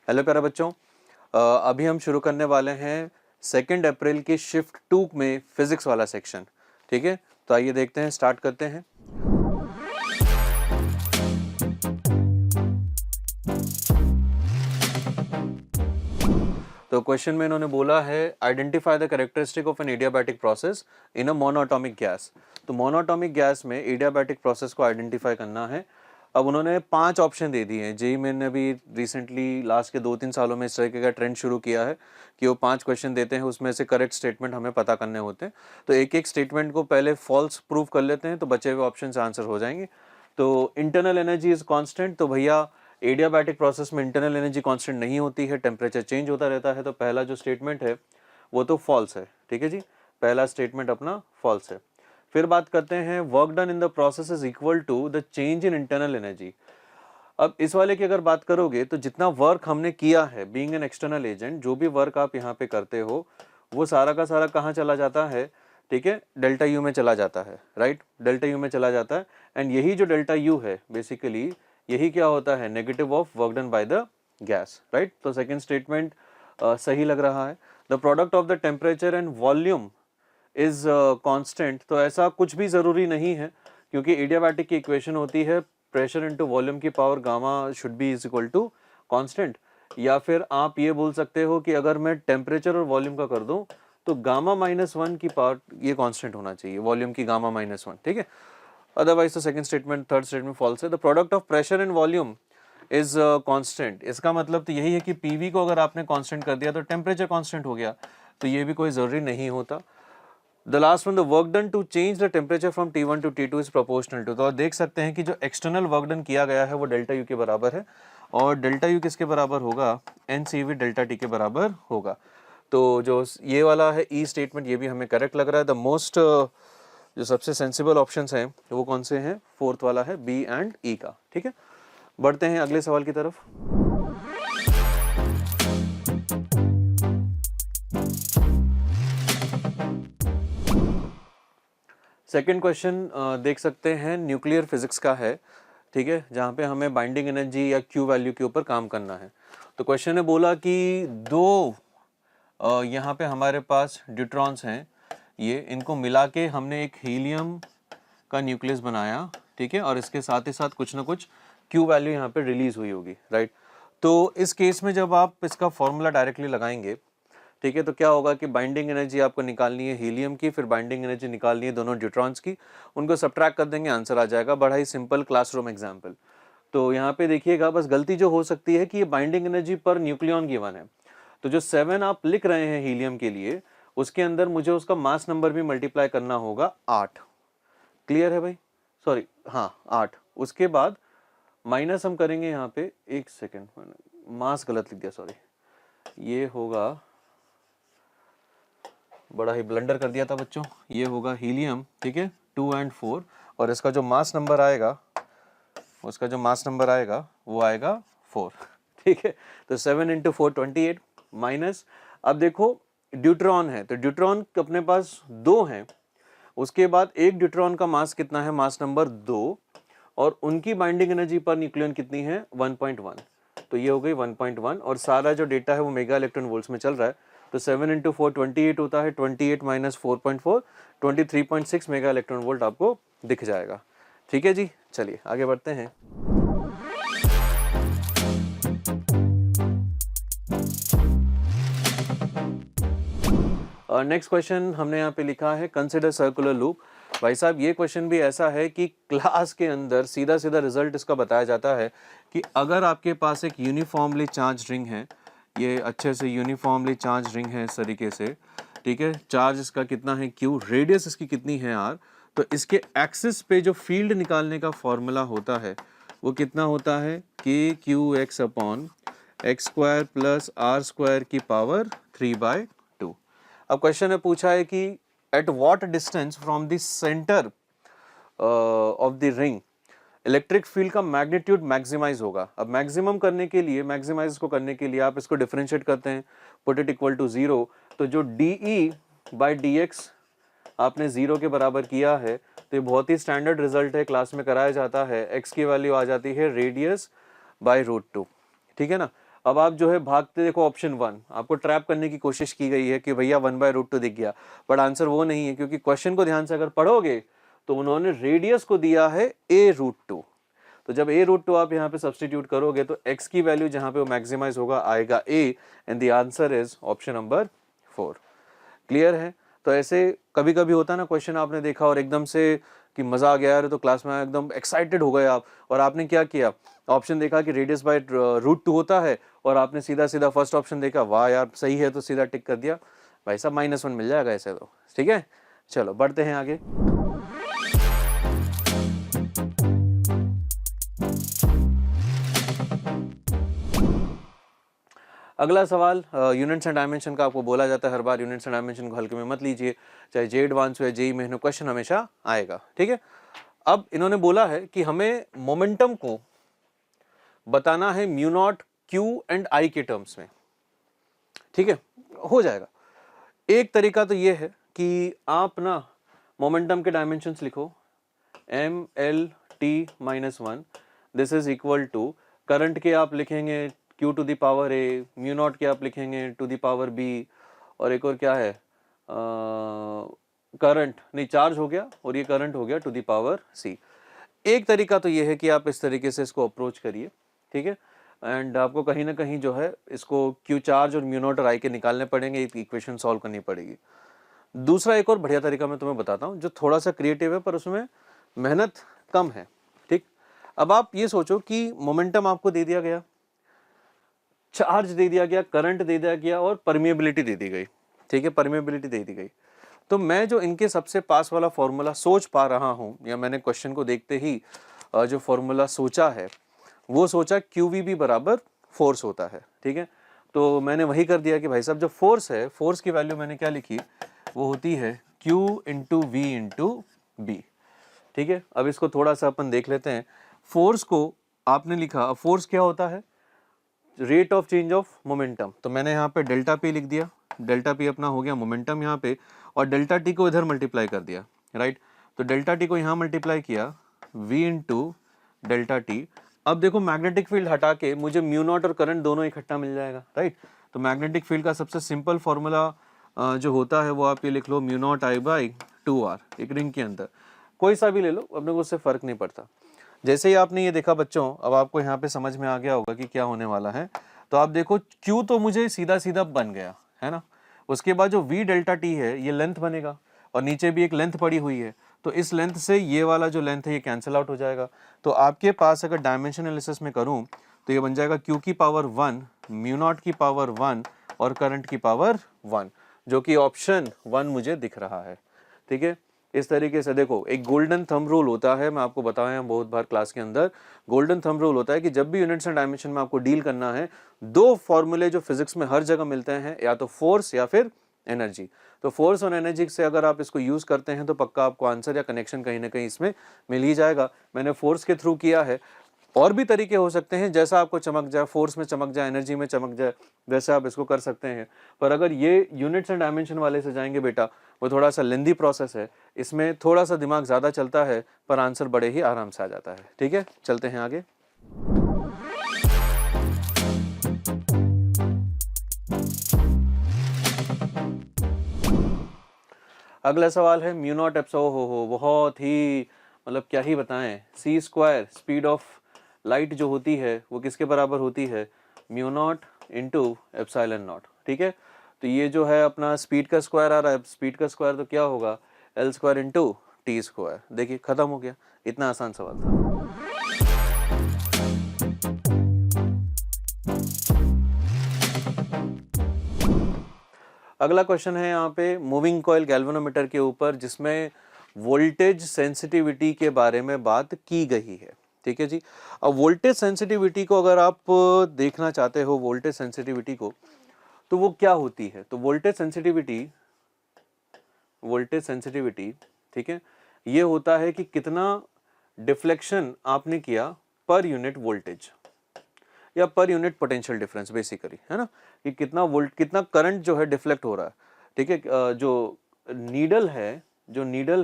Hello प्यारे बच्चों, अभी हम शुरू करने वाले हैं 2 अप्रैल की शिफ्ट 2 में फिजिक्स वाला सेक्शन। ठीक है, तो आइए देखते हैं, स्टार्ट करते हैं। तो क्वेश्चन में इन्होंने बोला है identify the characteristic of an adiabatic process in a monoatomic gas. तो मोनोएटॉमिक गैस में एडियाबैटिक प्रोसेस को आइडेंटिफाई करना है। अब उन्होंने 5 ऑप्शन दे दिए हैं। जेई मैंने अभी रिसेंटली लास्ट के 2-3 सालों में इस तरीके का ट्रेंड शुरू किया है कि वो 5 क्वेश्चन देते हैं, उसमें से करेक्ट स्टेटमेंट हमें पता करने होते हैं। तो एक एक स्टेटमेंट को पहले फॉल्स प्रूव कर लेते हैं, तो बचे हुए ऑप्शन से आंसर हो जाएंगे। तो इंटरनल एनर्जी इज कांस्टेंट, तो भैया एडियाबैटिक प्रोसेस में इंटरनल एनर्जी कांस्टेंट नहीं होती है, टेम्परेचर चेंज होता रहता है। तो पहला जो स्टेटमेंट है वो तो फॉल्स है। ठीक है जी, पहला स्टेटमेंट अपना फॉल्स है। फिर बात करते हैं work done in the process is equal to the change in internal energy. अब इस वाले की अगर बात करोगे तो जितना वर्क हमने किया है बीइंग एन एक्सटर्नल एजेंट, जो भी वर्क आप यहाँ पे करते हो वो सारा का सारा कहाँ चला जाता है? ठीक है, डेल्टा यू में चला जाता है, राइट, डेल्टा यू में चला जाता है। एंड यही जो डेल्टा यू है बेसिकली यही क्या होता है? Negative of work done by the gas, right. तो सेकेंड स्टेटमेंट सही लग रहा है। The product of the temperature and volume is constant, तो ऐसा कुछ भी जरूरी नहीं है, क्योंकि एडियाबैटिक की इक्वेशन होती है प्रेशर इनटू वॉल्यूम की power gamma should be is equal to constant. या फिर आप ये बोल सकते हो कि अगर मैं टेम्परेचर और वॉल्यूम का कर दूं तो गामा -1 की पावर ये कांस्टेंट होना चाहिए, वॉल्यूम की गामा -1। ठीक है, अदरवाइज तो second statement third statement false है। The product of pressure and volume is constant, इसका मतलब तो यही है कि पीवी को अगर आपने कांस्टेंट कर दिया तो टेम्परेचर कांस्टेंट हो गया, तो ये भी कोई जरूरी नहीं होता। The last one, the work done to change the temperature from T1 to T2 is proportional to. तो आप देख सकते हैं कि जो एक्सटर्नल वर्क डन किया गया है वो डेल्टा यू के बराबर है, और डेल्टा यू किसके बराबर होगा? NCV डेल्टा टी के बराबर होगा। तो जो ये वाला है ई स्टेटमेंट, ये भी हमें करेक्ट लग रहा है। द मोस्ट जो सबसे सेंसिबल ऑप्शंस हैं वो कौन से हैं? फोर्थ वाला है, बी एंड ई का। ठीक है, बढ़ते हैं अगले सवाल की तरफ। सेकेंड क्वेश्चन देख सकते हैं, न्यूक्लियर फिजिक्स का है। ठीक है, जहाँ पे हमें बाइंडिंग एनर्जी या क्यू वैल्यू के ऊपर काम करना है। तो क्वेश्चन ने बोला कि दो यहाँ पे हमारे पास ड्यूट्रॉन्स हैं, ये इनको मिला के हमने एक हीलियम का न्यूक्लियस बनाया। ठीक है, और इसके साथ ही साथ कुछ ना कुछ क्यू वैल्यू यहाँ पे रिलीज हुई होगी, राइट। तो इस केस में जब आप इसका फॉर्मूला डायरेक्टली लगाएंगे, ठीक है, तो क्या होगा कि बाइंडिंग एनर्जी आपको निकालनी है हीलियम की, फिर बाइंडिंग एनर्जी निकालनी है दोनों ड्यूट्रॉन्स की, उनको सब्ट्रैक्ट कर देंगे, आंसर आ जाएगा। बड़ा ही सिंपल क्लासरूम एग्जाम्पल। तो यहाँ पे देखिएगा, बस गलती जो हो सकती है कि ये binding energy per nucleon given है, तो जो 7 आप लिख रहे हैं हीलियम के लिए, उसके अंदर मुझे उसका मास नंबर भी मल्टीप्लाई करना होगा 8। क्लियर है भाई? सॉरी, हाँ 8। उसके बाद माइनस हम करेंगे यहाँ पे, एक सेकेंड, मास गलत लिख दिया, सॉरी, ये होगा, बड़ा ही ब्लंडर कर दिया था बच्चों, ये होगा हीलियम। ठीक है, 2 और 4, और इसका जो मास नंबर आएगा, उसका जो मास नंबर आएगा वो आएगा 4। ठीक है, तो 7 × 4 28 माइनस, अब देखो ड्यूट्रॉन है तो ड्यूट्रॉन अपने पास 2 हैं, उसके बाद एक ड्यूट्रॉन का मास कितना है? मास नंबर 2, और उनकी बाइंडिंग एनर्जी पर न्यूक्लियन कितनी है? 1.1। तो ये हो गई 1.1, और सारा जो डेटा है वो मेगा इलेक्ट्रॉन वोल्ट्स में चल रहा है। तो 7 × 4 28 होता है, 28 - 4.4 23.6 मेगा इलेक्ट्रॉन वोल्ट आपको दिख जाएगा। ठीक है जी, चलिए आगे बढ़ते हैं। नेक्स्ट क्वेश्चन हमने यहाँ पे लिखा है कंसिडर सर्कुलर लूप। भाई साहब, ये क्वेश्चन भी ऐसा है कि क्लास के अंदर सीधा सीधा रिजल्ट इसका बताया जाता है कि अगर आपके पास एक यूनिफॉर्मली चार्ज रिंग है, ये अच्छे से यूनिफॉर्मली चार्ज रिंग है इस तरीके से, ठीक है, चार्ज इसका कितना है Q, रेडियस इसकी कितनी है R, तो इसके एक्सिस पे जो फील्ड निकालने का फॉर्मूला होता है वो कितना होता है? KQX/x² + R² की पावर 3/2। अब क्वेश्चन ने पूछा है कि at what distance from the centre of the ring electric field का मैग्नीट्यूड मैक्सिमाइज होगा। अब मैक्सिमम करने के लिए, मैक्सिमाइज को करने के लिए आप इसको डिफरेंशिएट करते हैं, पुट इट इक्वल टू 0, तो जो DE/dx आपने 0 के बराबर किया है, तो ये बहुत ही स्टैंडर्ड रिजल्ट है, क्लास में कराया जाता है। x की वैल्यू आ जाती है रेडियस बाय √2। ठीक है ना। अब आप जो है भागते देखो ऑप्शन 1, आपको ट्रैप करने की कोशिश की गई है कि भैया 1/√2 दिख गया, बट आंसर वो नहीं है, क्योंकि क्वेश्चन को ध्यान से अगर पढ़ोगे तो उन्होंने रेडियस को दिया है a√2। तो जब a√2 आप यहाँ पे सब्सटीट्यूट करोगे तो x की वैल्यू जहाँ पे वो मैक्सिमाइज होगा आएगा a, and the answer is option number 4। Clear है? तो ऐसे कभी कभी होता है ना, क्वेश्चन आपने देखा और एकदम से कि मजा आ गया यार, तो क्लास में एकदम एक्साइटेड हो गए आप, और आपने क्या किया, ऑप्शन देखा कि रेडियस बाय √2 होता है, और आपने सीधा सीधा फर्स्ट ऑप्शन देखा, वाह यार सही है, तो सीधा टिक कर दिया। भाई साहब -1 मिल जाएगा ऐसे तो, ठीक है। चलो बढ़ते हैं आगे। अगला सवाल यूनिट्स एंड डायमेंशन का। आपको बोला जाता है हर बार यूनिट्स एंड डायमेंशन को हल्के में मत लीजिए, चाहे जे एडवांस हो या जेई में हो, क्वेश्चन हमेशा आएगा, ठीक है। अब इन्होंने बोला है कि हमें मोमेंटम को बताना है mu naught Q and I के टर्म्स में, ठीक है। हो जाएगा। एक तरीका तो ये है कि आप ना मोमेंटम के डायमेंशंस लिखो, mlt-1 this is equal to current के आप लिखेंगे q to the power a, mu naught के आप लिखेंगे टू द पावर b, और एक और क्या है, करंट नहीं, चार्ज हो गया, और ये करंट हो गया टू द पावर c। एक तरीका तो ये है कि आप इस तरीके से इसको अप्रोच करिए, ठीक है, एंड आपको कहीं ना कहीं जो है इसको क्यू चार्ज और म्यू नॉट और आई के निकालने पड़ेंगे, इक्वेशन सॉल्व करनी पड़ेगी। दूसरा एक और बढ़िया तरीका मैं तुम्हें बताता हूँ, जो थोड़ा सा क्रिएटिव है पर उसमें मेहनत कम है, ठीक। अब आप ये सोचो कि मोमेंटम आपको दे दिया गया, चार्ज दे दिया गया, करंट दे दिया गया, और परमिएबिलिटी दे दी गई, ठीक है, परमिएबिलिटी दे दी गई। तो मैं जो इनके सबसे पास वाला फॉर्मूला सोच पा रहा हूँ, या मैंने क्वेश्चन को देखते ही जो फॉर्मूला सोचा है, वो सोचा QVB बराबर फोर्स होता है, ठीक है। तो मैंने वही कर दिया कि भाई साहब जो फोर्स है, फोर्स की वैल्यू मैंने क्या लिखी, वो होती है Q into V into B, ठीक है। अब इसको थोड़ा सा अपन देख लेते हैं। फोर्स को आपने लिखा, फोर्स क्या होता है, rate of change of momentum, तो मैंने यहाँ पे डेल्टा P लिख दिया, डेल्टा P अपना हो गया मोमेंटम यहाँ पे, और डेल्टा T को इधर मल्टीप्लाई कर दिया, राइट। तो डेल्टा T को यहाँ मल्टीप्लाई किया, V इंटू डेल्टा T। अब देखो मैग्नेटिक फील्ड हटा के मुझे म्यू नॉट और करंट दोनों इकट्ठा मिल जाएगा, राइट। तो मैग्नेटिक फील्ड का सबसे सिंपल फॉर्मूला जो होता है वो आप ये लिख लो, mu naught I by 2R, एक रिंग के अंदर कोई सा भी ले लो, अपने को उससे फर्क नहीं पड़ता। जैसे ही आपने ये देखा बच्चों, अब आपको यहाँ पे समझ में आ गया होगा कि क्या होने वाला है। तो आप देखो Q तो मुझे सीधा सीधा बन गया है ना, उसके बाद जो V डेल्टा T है ये लेंथ बनेगा, और नीचे भी एक लेंथ पड़ी हुई है, तो इस लेंथ से ये वाला जो लेंथ है ये कैंसिल आउट हो जाएगा। तो आपके पास अगर डायमेंशन एनालिसिस में करूं तो ये बन जाएगा Q की पावर 1, म्यू नॉट की पावर 1, और करंट की पावर 1, जो कि ऑप्शन 1 मुझे दिख रहा है, ठीक है। इस तरीके से देखो, एक गोल्डन थंब रूल होता है, मैं आपको बताया बहुत बार क्लास के अंदर, गोल्डन थंब रूल होता है कि जब भी यूनिट्स एंड डायमेंशन में आपको डील करना है, दो फॉर्मूले जो फिजिक्स में हर जगह मिलते हैं, या तो फोर्स या फिर एनर्जी। तो फोर्स और एनर्जी से अगर आप इसको यूज करते हैं तो पक्का आपको आंसर या कनेक्शन कहीं ना कहीं इसमें मिल ही जाएगा। मैंने फोर्स के थ्रू किया है, और भी तरीके हो सकते हैं, जैसा आपको चमक जाए, फोर्स में चमक जाए, एनर्जी में चमक जाए, वैसे आप इसको कर सकते हैं। पर अगर ये यूनिट्स एंड डायमेंशन वाले से जाएंगे बेटा, वो थोड़ा सा लेंदी प्रोसेस है, इसमें थोड़ा सा दिमाग ज़्यादा चलता है, पर आंसर बड़े ही आराम से आ जाता है, ठीक है। चलते हैं आगे। अगला सवाल है म्यू नॉट एप्सो, हो बहुत ही मतलब क्या ही बताएं, c² स्पीड ऑफ लाइट जो होती है वो किसके बराबर होती है, mu naught into epsilon not, ठीक है। तो ये जो है अपना स्पीड का स्क्वायर आ रहा है, स्पीड का स्क्वायर तो क्या होगा, L² इंटू T²। देखिए खत्म हो गया, इतना आसान सवाल था। अगला क्वेश्चन है यहाँ पे मूविंग कॉइल गैल्वेनोमीटर के ऊपर, जिसमें वोल्टेज सेंसिटिविटी के बारे में बात की गई है, ठीक है जी। अब वोल्टेज सेंसिटिविटी को अगर आप देखना चाहते हो, वोल्टेज सेंसिटिविटी को, तो वो क्या होती है, तो वोल्टेज सेंसिटिविटी, ठीक है, ये होता है कि कितना डिफ्लेक्शन आपने किया पर यूनिट वोल्टेज, या per unit potential difference basically, है ना, कि कितना करंट जो है डिफ्लेक्ट हो रहा है, ठीक है। जो नीडल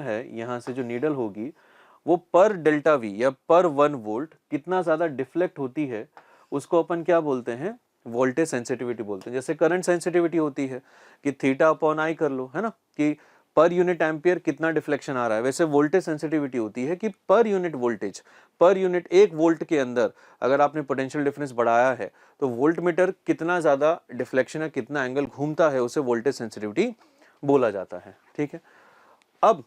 है यहाँ से जो नीडल होगी वो पर डेल्टा V या पर 1 वोल्ट कितना ज़्यादा डिफ्लेक्ट होती है, उसको अपन क्या बोलते हैं, वोल्टेज सेंसिटिविटी बोलते हैं। जैसे करंट सेंसिटिविटी होती है कि थीटा अपॉन आई कर लो, है ना, कि पर यूनिट एम्पियर कितना डिफ्लेक्शन आ रहा है, वैसे वोल्टेज सेंसिटिविटी होती है कि per unit voltage, per unit 1 volt के अंदर अगर आपने पोटेंशियल डिफरेंस बढ़ाया है तो वोल्ट मीटर कितना ज़्यादा डिफ्लेक्शन है, कितना एंगल घूमता है, उसे वोल्टेज सेंसिटिविटी बोला जाता है। ठीक है, अब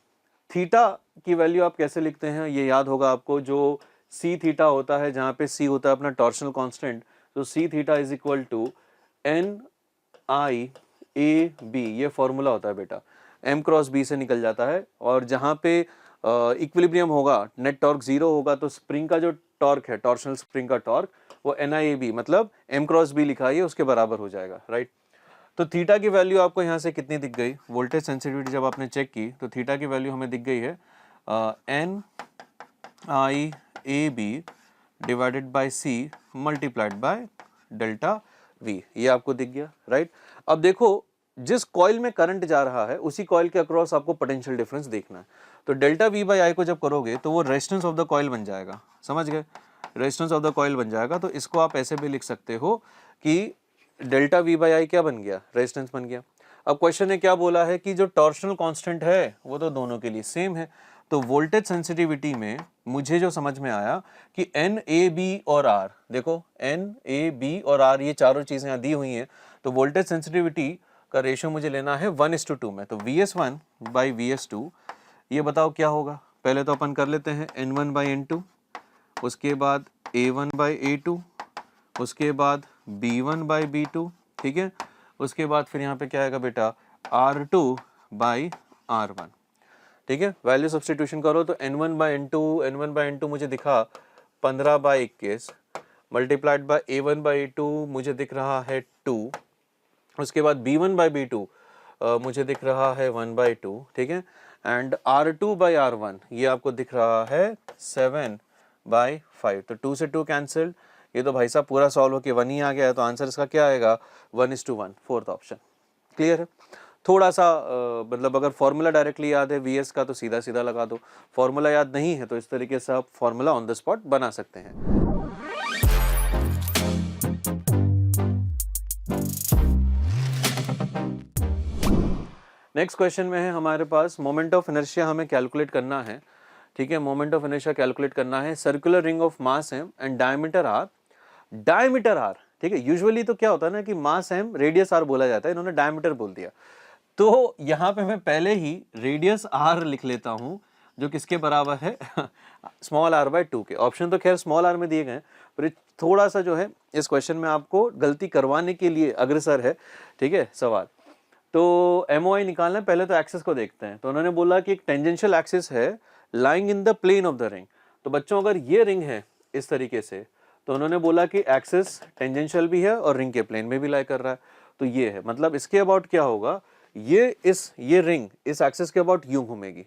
थीटा की वैल्यू आप कैसे लिखते हैं, ये याद होगा आपको, जो सी थीटा होता है, जहाँ पे सी होता है अपना टॉर्शनल कांस्टेंट, तो C theta is equal to N I A B, ये फॉर्मूला होता है बेटा, एम क्रॉस बी से निकल जाता है। और जहाँ पे इक्विलिब्रियम होगा, नेट टॉर्क 0 होगा, तो स्प्रिंग का जो टॉर्क है, टॉर्शनल स्प्रिंग का टॉर्क, वो एन आई ए बी मतलब एम क्रॉस बी लिखा है उसके बराबर हो जाएगा, राइट। तो थीटा की वैल्यू आपको यहाँ से कितनी दिख गई, वोल्टेज सेंसिटिविटी जब आपने चेक की तो थीटा की वैल्यू हमें दिख गई है N I A B divided by C multiplied by delta V, ये आपको दिख गया, राइट। अब देखो, जिस कॉइल में करंट जा रहा है उसी कॉइल के अक्रॉस आपको पोटेंशियल डिफरेंस देखना है। तो डेल्टा वी बाई आई को जब करोगे तो वो रेजिस्टेंस ऑफ द कॉइल बन जाएगा, समझ गए, रेजिस्टेंस ऑफ द कॉइल बन जाएगा। तो इसको आप ऐसे भी लिख सकते हो कि डेल्टा वी बाई आई क्या बन गया, रेजिस्टेंस बन गया। अब क्वेश्चन ने क्या बोला है कि जो टॉर्शनल कांस्टेंट है वो तो दोनों के लिए सेम है। तो वोल्टेज सेंसिटिविटी में मुझे जो समझ में आया कि एन ए बी और आर, देखो एन ए बी और आर ये चारों चीजें यहाँ दी हुई हैं, तो वोल्टेज सेंसिटिविटी का रेशियो मुझे लेना है 1:2 में। तो Vs1 बाई Vs2, ये बताओ क्या होगा। पहले तो अपन कर लेते हैं N1 बाई N2, उसके बाद A1 बाई A2, उसके बाद B1 बाई B2, ठीक है, उसके बाद फिर यहाँ पे क्या आएगा बेटा R2 बाई R1, ठीक है। वैल्यू सब्सटीट्यूशन करो तो N1 बाई N2 मुझे दिखा 15 by 21 multiplied by A1 by A2 मुझे दिख रहा है 2, उसके बाद B1 बाई B2 मुझे दिख रहा है 1 बाई 2, ठीक है, एंड R2 बाई R1 ये आपको दिख रहा है 7 बाई 5। तो 2 से 2 कैंसिल, ये तो भाई साहब पूरा सॉल्व होके 1 ही आ गया है, तो आंसर इसका क्या आएगा 1:1, फोर्थ ऑप्शन। क्लियर है। थोड़ा सा मतलब अगर फॉर्मूला डायरेक्टली याद है वीएस का तो सीधा सीधा लगा दो, फॉर्मूला याद नहीं है तो इस तरीके से आप फॉर्मूला ऑन द स्पॉट बना सकते हैं। नेक्स्ट क्वेश्चन में है हमारे पास मोमेंट ऑफ इनर्शिया हमें कैलकुलेट करना है, ठीक है, मोमेंट ऑफ इनर्शिया कैलकुलेट करना है। Circular ring of mass M and diameter R, diameter R, ठीक है, यूजुअली तो क्या होता है ना कि मास एम रेडियस आर बोला जाता है, इन्होंने डायमीटर बोल दिया, तो यहाँ पे मैं पहले ही रेडियस आर लिख लेता हूँ जो किसके बराबर है स्मॉल आर बाई 2 के। ऑप्शन तो खैर स्मॉल आर में दिए गए हैं, पर थोड़ा सा जो है इस क्वेश्चन में आपको गलती करवाने के लिए अग्रसर है, ठीक है सवाल। तो MOI निकालना है, पहले तो एक्सिस को देखते हैं। तो उन्होंने बोला कि एक टेंजेंशियल एक्सिस है lying in the plane of the ring. तो बच्चों अगर ये रिंग है इस तरीके से, तो उन्होंने बोला कि एक्सिस टेंजेंशियल भी है और रिंग के प्लेन में भी लाई कर रहा है, तो ये है, मतलब इसके अबाउट क्या होगा, ये रिंग इस एक्सिस के अबाउट यूं घूमेगी।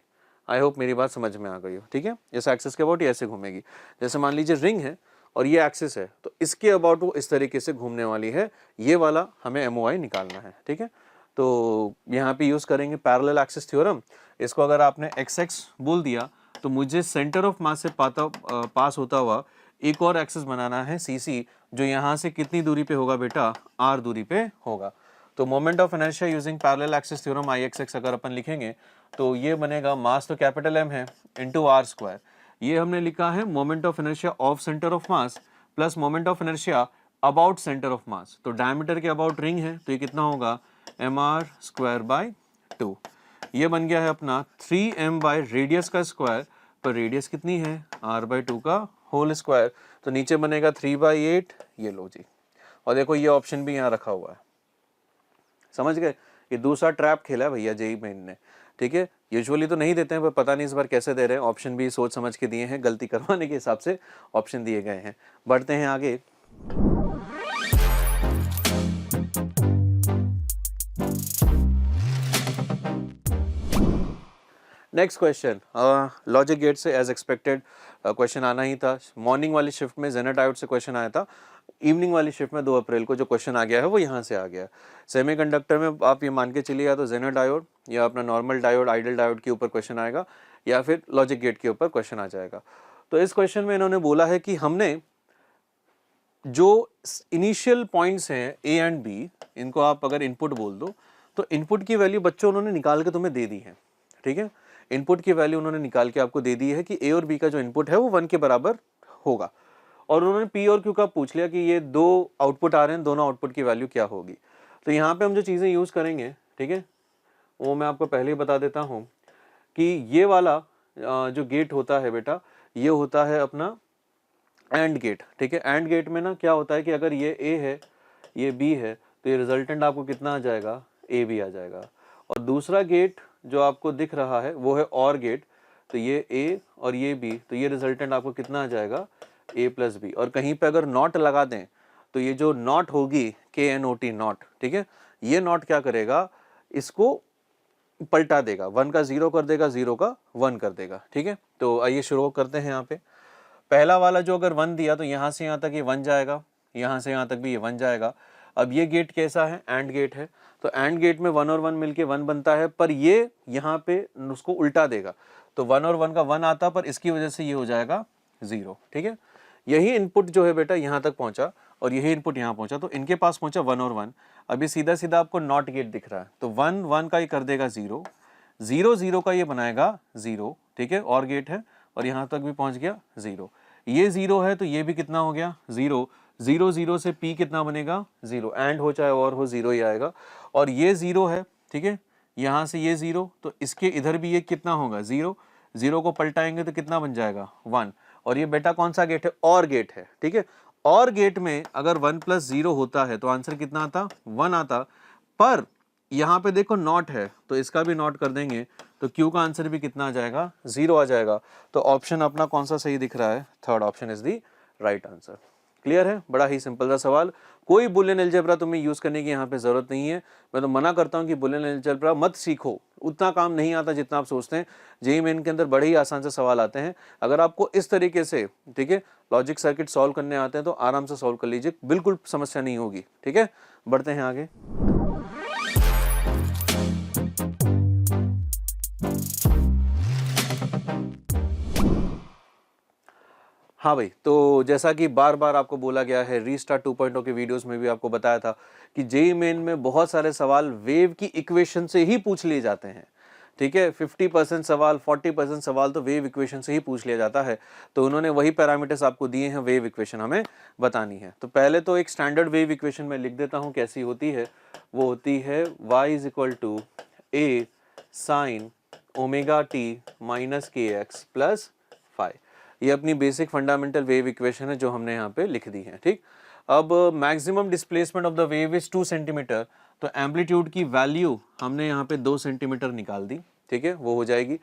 आई होप मेरी बात समझ में आ गई हो, ठीक है, इस एक्सिस के अबाउट ये ऐसे घूमेगी। जैसे मान लीजिए रिंग है और ये एक्सिस है, तो इसके अबाउट वो इस तरीके से घूमने वाली है, ये वाला हमें MOI निकालना है, ठीक है। तो यहाँ पे यूज करेंगे पैरेलल एक्सिस थ्योरम। इसको अगर आपने XX बोल दिया तो मुझे सेंटर ऑफ मास से पास होता हुआ एक और एक्सिस बनाना है CC, जो यहाँ से कितनी दूरी पे होगा बेटा, R दूरी पे होगा। तो moment of inertia using parallel axis theorem IXX अगर अपन लिखेंगे तो ये बनेगा, मास तो कैपिटल M है इंटू R स्क्वायर, ये हमने लिखा है moment of inertia of centre of mass plus moment of inertia about centre of mass. तो डायमीटर के अबाउट रिंग है तो ये कितना होगा mr स्क्वायर बाई 2, ये बन गया है अपना 3m बाई रेडियस का स्क्वायर, पर रेडियस कितनी है r बाई 2 का होल स्क्वायर, तो नीचे बनेगा 3/8, ये लो जी। और देखो ये ऑप्शन भी यहाँ रखा हुआ है, समझ गए, ये दूसरा ट्रैप खेला है भैया जेईई मेन ने, ठीक है। यूजुअली तो नहीं देते हैं, पर पता नहीं इस बार कैसे दे रहे हैं, ऑप्शन भी सोच समझ के दिए हैं, गलती करवाने के हिसाब से ऑप्शन दिए गए हैं। बढ़ते हैं आगे। नेक्स्ट क्वेश्चन लॉजिक गेट से एज एक्सपेक्टेड क्वेश्चन आना ही था। मॉर्निंग वाली शिफ्ट में जेनर डायोड से क्वेश्चन आया था, इवनिंग वाली शिफ्ट में 2 अप्रैल को जो क्वेश्चन आ गया है वो यहाँ से आ गया। सेमीकंडक्टर में आप ये मान के चलिए या तो जेनर डायोड या अपना नॉर्मल डायोड आइडल डायोड के ऊपर क्वेश्चन आएगा या फिर लॉजिक गेट के ऊपर क्वेश्चन आ जाएगा। तो इस क्वेश्चन में इन्होंने बोला है कि हमने जो इनिशियल पॉइंट्स हैं ए एंड बी, इनको आप अगर इनपुट बोल दो, तो इनपुट की वैल्यू बच्चों उन्होंने निकाल के तुम्हें दे दी है, ठीक है। इनपुट की वैल्यू उन्होंने निकाल के आपको दे दी है कि ए और बी का जो इनपुट है वो 1 के बराबर होगा, और उन्होंने पी और क्यू का पूछ लिया कि ये दो आउटपुट आ रहे हैं, दोनों आउटपुट की वैल्यू क्या होगी। तो यहाँ पे हम जो चीज़ें यूज़ करेंगे, ठीक है, वो मैं आपको पहले ही बता देता हूँ कि ये वाला जो गेट होता है बेटा, ये होता है अपना एंड गेट, ठीक है। एंड गेट में ना क्या होता है कि अगर ये ए है, ये बी है, तो ये रिजल्टेंट आपको कितना आ जाएगा, ए बी आ जाएगा। और दूसरा गेट जो आपको दिख रहा है वो है और गेट, तो ये ए और ये बी, तो ये रिजल्टेंट आपको कितना आ जाएगा, ए प्लस बी। और कहीं पे अगर नॉट लगा दें तो ये जो नॉट होगी, के एन ओ टी नॉट, ठीक है, ये नॉट क्या करेगा, इसको पलटा देगा, 1 का 0 कर देगा, 0 का 1 कर देगा, ठीक है। तो आइए शुरू करते हैं। यहाँ पे पहला वाला जो अगर 1 दिया तो यहाँ से यहाँ तक ये 1 जाएगा, यहाँ से यहाँ तक भी ये 1 जाएगा। अब ये गेट कैसा है, एंड गेट है, तो एंड गेट में 1 और 1 मिलके 1 बनता है, पर ये यहाँ पे उसको उल्टा देगा, तो 1 और 1 का 1 आता, पर इसकी वजह से ये हो जाएगा 0, ठीक है। यही इनपुट जो है बेटा यहाँ तक पहुँचा और यही इनपुट यहाँ पहुँचा, तो इनके पास पहुँचा 1 और 1। अभी सीधा सीधा आपको नॉट गेट दिख रहा है, तो 1 1 का ये कर देगा 0, 0 0 का ये बनाएगा 0, ठीक है, और गेट है, और यहाँ तक भी पहुँच गया 0। ये 0 है तो ये भी कितना हो गया 0, 0 0 से p कितना बनेगा 0, एंड हो चाहे और हो 0 ही आएगा। और ये 0 है, ठीक है, यहाँ से ये 0, तो इसके इधर भी ये कितना होगा 0, 0 को पलटाएंगे तो कितना बन जाएगा 1। और ये बेटा कौन सा गेट है, और गेट है, ठीक है। और गेट में अगर 1 + 0 होता है तो आंसर कितना आता, 1 आता, पर यहाँ पे देखो नॉट है तो इसका भी नॉट कर देंगे तो क्यू का आंसर भी कितना आ जाएगा, 0 आ जाएगा। तो ऑप्शन अपना कौन सा सही दिख रहा है, third option is the right answer. Clear है, बड़ा ही सिंपल सा सवाल, कोई बुलियन अलजेब्रा तुम्हें यूज करने की यहाँ पे जरूरत नहीं है। मैं तो मना करता हूँ कि बुलियन अलजेब्रा मत सीखो, उतना काम नहीं आता जितना आप सोचते हैं। जेईई मेन के अंदर बड़े ही आसान से सवाल आते हैं, अगर आपको इस तरीके से, ठीक है, लॉजिक सर्किट सॉल्व करने आते हैं तो आराम से सॉल्व कर लीजिए, बिल्कुल समस्या नहीं होगी, ठीक है। बढ़ते हैं आगे। हाँ भाई, तो जैसा कि बार बार आपको बोला गया है, रीस्टार्ट 2.0 के वीडियोस में भी आपको बताया था कि जेईई मेन में बहुत सारे सवाल वेव की इक्वेशन से ही पूछ लिए जाते हैं, ठीक है। 50% सवाल, 40% सवाल तो वेव इक्वेशन से ही पूछ लिया जाता है। तो उन्होंने वही पैरामीटर्स आपको दिए हैं, वेव इक्वेशन हमें बतानी है। तो पहले तो एक स्टैंडर्ड वेव इक्वेशन में लिख देता हूँ, कैसी होती है, वो होती है y = a sin ω_t - kx + phi। ये अपनी बेसिक फंडामेंटल वेव इक्वेशन है जो हमने यहाँ पे लिख दी है, ठीक। अब maximum displacement of the wave is 2 centimetre, तो एम्पलीट्यूड की वैल्यू हमने यहाँ पे 2 सेंटीमीटर निकाल दी, ठीक है, वो हो जाएगी।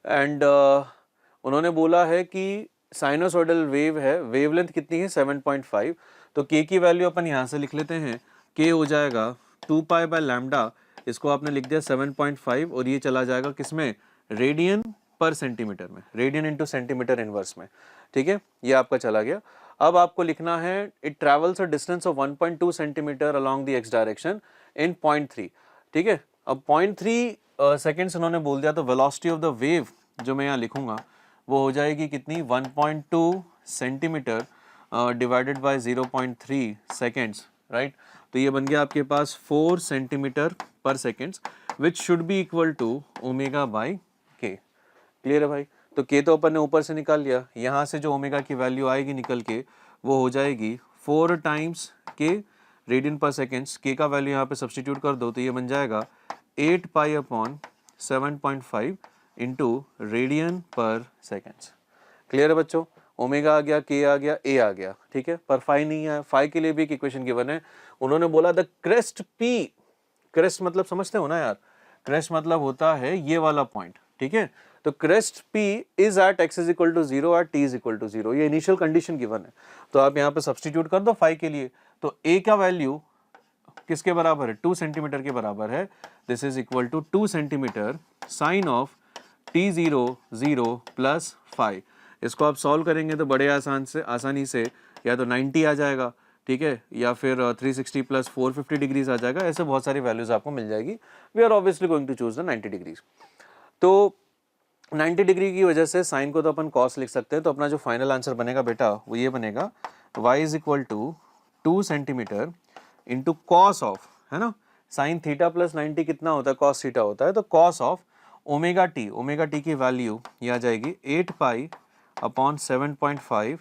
एंड उन्होंने बोला है कि साइनोसॉइडल वेव है, वेवलेंथ कितनी है 7.5, तो k की वैल्यू अपन यहाँ से लिख लेते हैं, k हो जाएगा 2π/λ, इसको आपने लिख दिया 7.5, और ये चला जाएगा किसमें, रेडियन पर सेंटीमीटर में, रेडियन इंटू सेंटीमीटर इनवर्स में, ठीक है, ये आपका चला गया। अब आपको लिखना है it travels a distance of 1.2 centimetre along the x direction in 0.3, ठीक है। अब 0.3 सेकेंड्स उन्होंने बोल दिया, तो वेलोसिटी ऑफ द वेव जो मैं यहाँ लिखूंगा वो हो जाएगी कितनी, 1.2 centimetre divided by 0.3 seconds, right. तो ये बन गया आपके पास 4 centimetre per seconds, which should be equal to ω/k। Clear है भाई, तो k तो अपन ने ऊपर से निकाल लिया, यहाँ से जो ओमेगा की वैल्यू आएगी निकल के वो हो जाएगी 4 टाइम्स k रेडियन पर सेकेंड्स, k का वैल्यू यहाँ पे सब्सटीट्यूट कर दो तो ये बन जाएगा 8π/7.5 इंटू रेडियन पर सेकेंड्स। क्लियर है बच्चों, ओमेगा आ गया, k आ गया, a आ गया, ठीक है, पर फाई नहीं है। फाई के लिए भी एक इक्वेशन गिवन है, उन्होंने बोला द क्रेस्ट p, क्रेस्ट मतलब समझते हो ना यार, क्रेस्ट मतलब होता है ये वाला पॉइंट, ठीक है। तो crest p is at x = 0 at t = 0, ये इनिशियल कंडीशन गिवन है, तो आप यहाँ पे सब्सटीट्यूट कर दो फाई के लिए, तो a का वैल्यू किसके बराबर है, 2 सेंटीमीटर के बराबर है, this is equal to 2 centimetre sine of t0 0 plus phi. इसको आप सॉल्व करेंगे तो बड़े आसानी से या तो 90 आ जाएगा, ठीक है, या फिर 360 + 450 डिग्रीज आ जाएगा, ऐसे बहुत सारी वैल्यूज आपको मिल जाएगी। We are obviously going to choose the 90 degrees. तो 90 डिग्री की वजह से साइन को तो अपन कॉस लिख सकते हैं, तो अपना जो फाइनल आंसर बनेगा बेटा वो ये बनेगा y is equal to 2 centimetre into cos of, है ना, साइन थीटा प्लस 90 कितना होता है, कॉस थीटा होता है, तो कॉस ऑफ ओमेगा टी की वैल्यू ये आ जाएगी 8 पाई अपॉन 7.5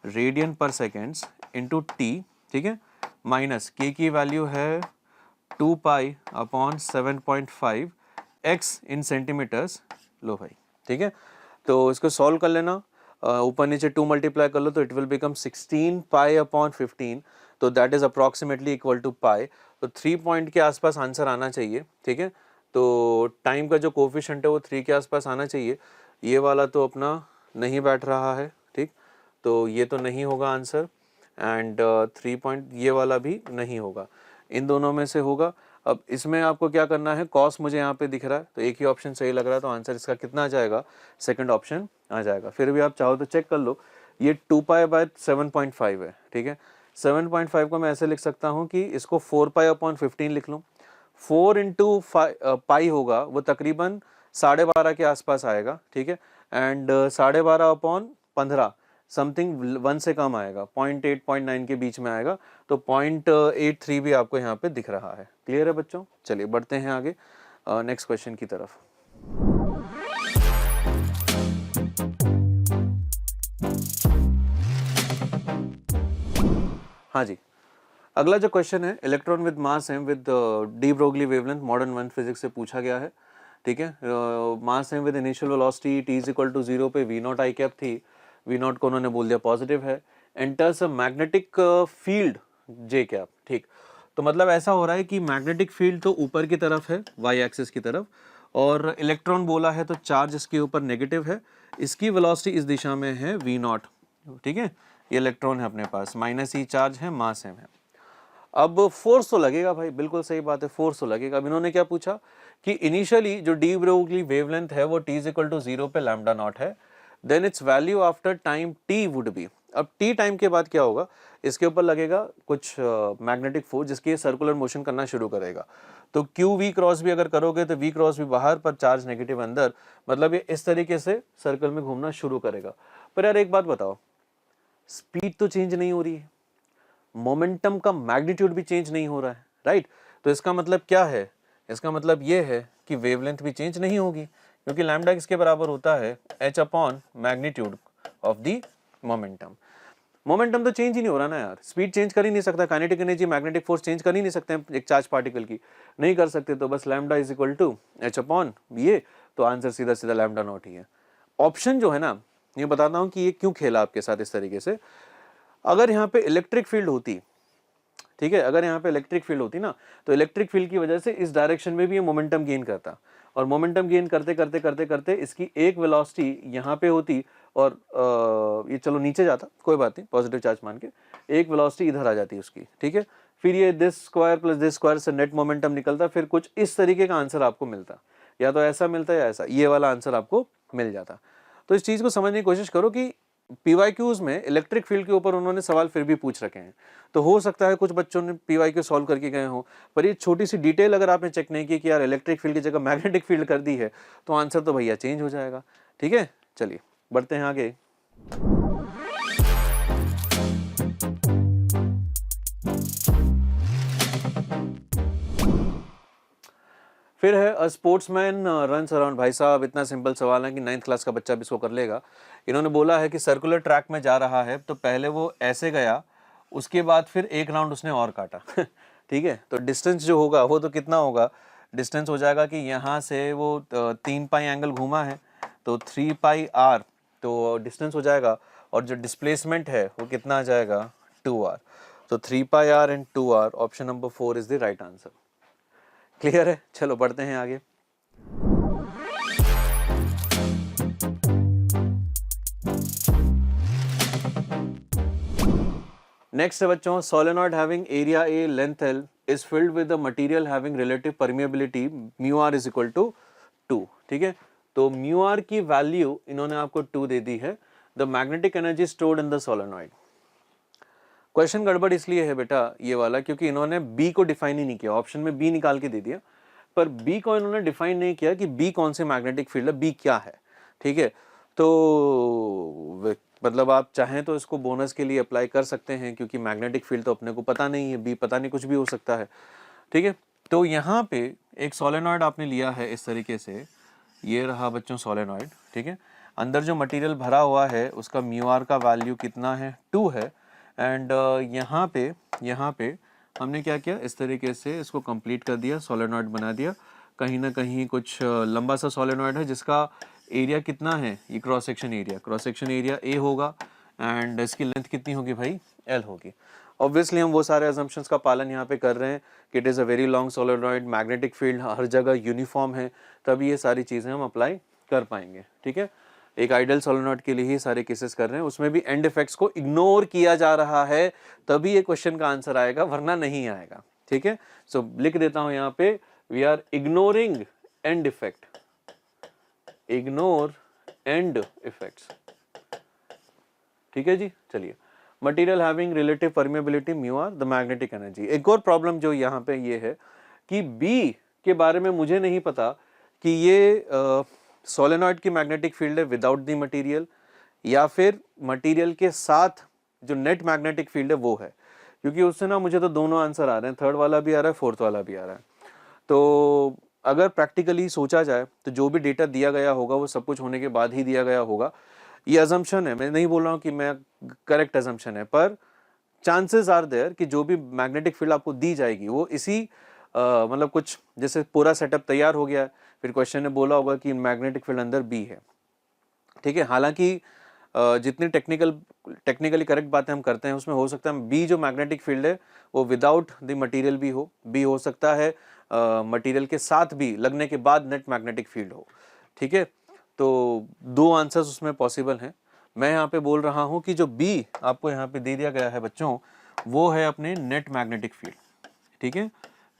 रेडियन पर सेकेंड्स इंटू टी, ठीक है, माइनस के की वैल्यू है 2 pi upon 7.5 x in centimetres, लो भाई, ठीक है। तो इसको सॉल्व कर लेना, ऊपर नीचे 2 मल्टीप्लाई कर लो तो it will become 16 pi upon 15, तो that is approximately equal to pi, तो 3 पॉइंट के आसपास आंसर आना चाहिए, ठीक है। तो टाइम का जो कोफिशिएंट है वो 3 के आसपास आना चाहिए, ये वाला तो अपना नहीं बैठ रहा है, ठीक, तो ये तो नहीं होगा आंसर, एंड 3 पॉइंट ये वाला भी नहीं होगा, इन दोनों में से होगा। अब इसमें आपको क्या करना है, कॉस मुझे यहाँ पे दिख रहा है तो एक ही ऑप्शन सही लग रहा है, तो आंसर इसका कितना आ जाएगा, सेकंड ऑप्शन आ जाएगा। फिर भी आप चाहो तो चेक कर लो, ये 2 पाई बाय 7.5 है, ठीक है। 7.5 को मैं ऐसे लिख सकता हूँ कि इसको 4 पाई अपॉन 15 लिख लूँ, 4 इंटू पाई होगा वो तकरीबन 12.5 के आसपास आएगा, ठीक है, एंड 12.5 अपॉन 15 समथिंग 1 से कम आएगा, 0.8 0.9 के बीच में आएगा, तो 0.83 भी आपको यहाँ पे दिख रहा है। क्लियर है बच्चों, चलिए बढ़ते हैं आगे नेक्स्ट क्वेश्चन की तरफ। हाँ जी, अगला जो क्वेश्चन है, electron with mass m with de Broglie wavelength, modern 1 physics से पूछा गया है, ठीक है। Mass m with initial velocity t is equal to 0 पे वी नॉट आई कैप थी, वी नॉट को उन्होंने बोल दिया पॉजिटिव है, enters a magnetic field j cap, ठीक। तो मतलब ऐसा हो रहा है कि मैग्नेटिक फील्ड तो ऊपर की तरफ है, वाई एक्सिस की तरफ, और इलेक्ट्रॉन बोला है तो चार्ज इसके ऊपर नेगेटिव है, इसकी वेलोसिटी इस दिशा में है वी नॉट, ठीक है, ये इलेक्ट्रॉन है अपने पास, माइनस ई चार्ज है, मास एम है। अब फोर्स तो लगेगा भाई, बिल्कुल सही बात है, फोर्स तो लगेगा। अब इन्होंने क्या पूछा कि इनिशियली जो डी ब्रोगली वेवलेंथ है वो t इज इक्वल टू 0 पे लैम्डा नॉट है, then its value after time t would be. अब t टाइम के बाद क्या होगा, इसके ऊपर लगेगा कुछ मैग्नेटिक फोर्स जिसकी सर्कुलर मोशन करना शुरू करेगा, तो q v क्रॉस भी अगर करोगे तो v क्रॉस भी बाहर पर चार्ज नेगेटिव अंदर, मतलब ये इस तरीके से सर्कल में घूमना शुरू करेगा। पर यार एक बात बताओ, स्पीड तो चेंज नहीं हो रही है, मोमेंटम का मैग्नीट्यूड भी चेंज नहीं हो रहा है, राइट, तो इसका मतलब क्या है, इसका मतलब ये है कि वेवलेंथ भी चेंज नहीं होगी, क्योंकि लैम्डा किसके बराबर होता है, h upon magnitude of the momentum. Momentum तो चेंज ही नहीं हो रहा ना यार, स्पीड चेंज कर ही नहीं सकता, kinetic energy magnetic force change कर ही नहीं सकते हैं एक चार्ज पार्टिकल की, नहीं कर सकते, तो बस lambda is equal to h upon ये, तो आंसर सीधा सीधा लैम्डा नॉट ही है। ऑप्शन जो है ना, ये बताता हूँ कि ये क्यों खेला आपके साथ इस तरीके से। अगर यहाँ पे इलेक्ट्रिक फील्ड होती, ठीक है, अगर यहाँ पे इलेक्ट्रिक फील्ड होती ना, तो इलेक्ट्रिक फील्ड की वजह से इस डायरेक्शन में भी ये मोमेंटम गेन करता, और मोमेंटम गेन करते करते करते करते इसकी एक वेलोसिटी यहाँ पे होती, और ये चलो नीचे जाता, कोई बात नहीं, पॉजिटिव चार्ज मान के एक वेलोसिटी इधर आ जाती उसकी, ठीक है, फिर ये this square plus this square से नेट मोमेंटम निकलता, फिर कुछ इस तरीके का आंसर आपको मिलता, या तो ऐसा मिलता या ऐसा, ये वाला आंसर आपको मिल जाता। तो इस चीज़ को समझने की कोशिश करो कि पीवाईक्यूज में इलेक्ट्रिक फील्ड के ऊपर उन्होंने सवाल फिर भी पूछ रखे हैं, तो हो सकता है कुछ बच्चों ने पीवाईक्यू सॉल्व करके गए हों, पर ये छोटी सी डिटेल अगर आपने चेक नहीं की कि यार इलेक्ट्रिक फील्ड की जगह मैग्नेटिक फील्ड कर दी है, तो आंसर तो भैया चेंज हो जाएगा, ठीक है। चलिए बढ़ते हैं आगे। फिर है अ स्पोर्ट्समैन रन्स अराउंड, भाई साहब इतना सिंपल सवाल है कि 9th क्लास का बच्चा भी इसको कर लेगा। इन्होंने बोला है कि सर्कुलर ट्रैक में जा रहा है, तो पहले वो ऐसे गया, उसके बाद फिर एक राउंड उसने और काटा ठीक है, तो डिस्टेंस जो होगा वो तो कितना होगा, डिस्टेंस हो जाएगा कि यहाँ से वो 3 पाई एंगल घूमा है, तो 3 पाई r, तो डिस्टेंस हो जाएगा, और जो डिस्प्लेसमेंट है वो कितना आ जाएगा, 2r, तो 3 pi r and 2r, option number 4 is the right answer. Clear है, चलो बढ़ते हैं आगे। नेक्स्ट है बच्चों, solenoid having area A length L is filled with the material having relative permeability mu R is equal to 2, ठीक है, तो म्यू आर की वैल्यू इन्होंने आपको 2 दे दी है, the magnetic energy stored in the solenoid. Question गड़बड़ इसलिए है बेटा ये वाला, क्योंकि इन्होंने बी को डिफाइन ही नहीं किया, ऑप्शन में बी निकाल के दे दिया, पर बी को इन्होंने डिफाइन नहीं किया कि बी कौन से मैग्नेटिक फील्ड है, बी क्या है, ठीक है, तो मतलब आप चाहें तो इसको बोनस के लिए अप्लाई कर सकते हैं, क्योंकि मैग्नेटिक फील्ड तो अपने को पता नहीं है, बी पता नहीं, कुछ भी हो सकता है, ठीक है। तो यहाँ पे एक सोलेनॉइड आपने लिया है इस तरीके से, ये रहा बच्चों सोलेनॉइड, ठीक है। अंदर जो मटेरियल भरा हुआ है उसका म्यू आर का वैल्यू कितना है, 2 है। एंड यहाँ पे हमने क्या किया, इस तरीके से इसको कंप्लीट कर दिया, सोलेनॉइड बना दिया। कहीं ना कहीं कुछ लंबा सा सोलेनॉइड है जिसका एरिया कितना है, ये क्रॉस सेक्शन एरिया ए होगा, एंड इसकी लेंथ कितनी होगी भाई, एल होगी। ऑब्वियसली हम वो सारे अजम्पशंस का पालन यहाँ पे कर रहे हैं कि it is a very long solenoid, magnetic field हर जगह यूनिफॉर्म है, तभी ये सारी चीज़ें हम अप्लाई कर पाएंगे, ठीक है। एक आइडियल सोलेनॉइड के लिए ही सारे केसेस कर रहे हैं, उसमें भी एंड इफेक्ट्स को इग्नोर किया जा रहा है, तभी ये क्वेश्चन का आंसर आएगा, वरना नहीं आएगा, ठीक है। सो लिख देता हूं यहाँ पे, we are ignoring end effect, ignore end effects, ठीक है जी। चलिए, material having relative permeability mu R the magnetic energy. एक और प्रॉब्लम जो यहाँ पे ये है कि बी के बारे में मुझे नहीं पता कि ये सोलेनॉइड की मैग्नेटिक फील्ड है विदाउट द मटेरियल, या फिर मटेरियल के साथ जो नेट मैग्नेटिक फील्ड है वो है, क्योंकि उससे ना मुझे तो दोनों आंसर आ रहे हैं, थर्ड वाला भी आ रहा है, फोर्थ वाला भी आ रहा है। तो अगर प्रैक्टिकली सोचा जाए तो जो भी डेटा दिया गया होगा वो सब कुछ होने के बाद ही दिया गया होगा। ये अजम्पशन है, मैं नहीं बोल रहा हूँ कि मैं करेक्ट अजम्पशन है, पर चांसेस आर देयर कि जो भी मैग्नेटिक फील्ड आपको दी जाएगी वो इसी मतलब कुछ जैसे पूरा सेटअप तैयार हो गया है, फिर क्वेश्चन ने बोला होगा कि मैग्नेटिक फील्ड अंदर बी है, ठीक है। हालांकि जितनी टेक्निकली करेक्ट बातें हम करते हैं उसमें हो सकता है बी जो मैग्नेटिक फील्ड है वो विदाउट द मटेरियल भी हो, बी हो सकता है मटेरियल के साथ भी लगने के बाद नेट मैग्नेटिक फील्ड हो, ठीक है। तो दो आंसर्स उसमें पॉसिबल हैं। मैं यहाँ पे बोल रहा हूँ कि जो बी आपको यहाँ पे दे दिया गया है बच्चों, वो है अपने नेट मैग्नेटिक फील्ड, ठीक है।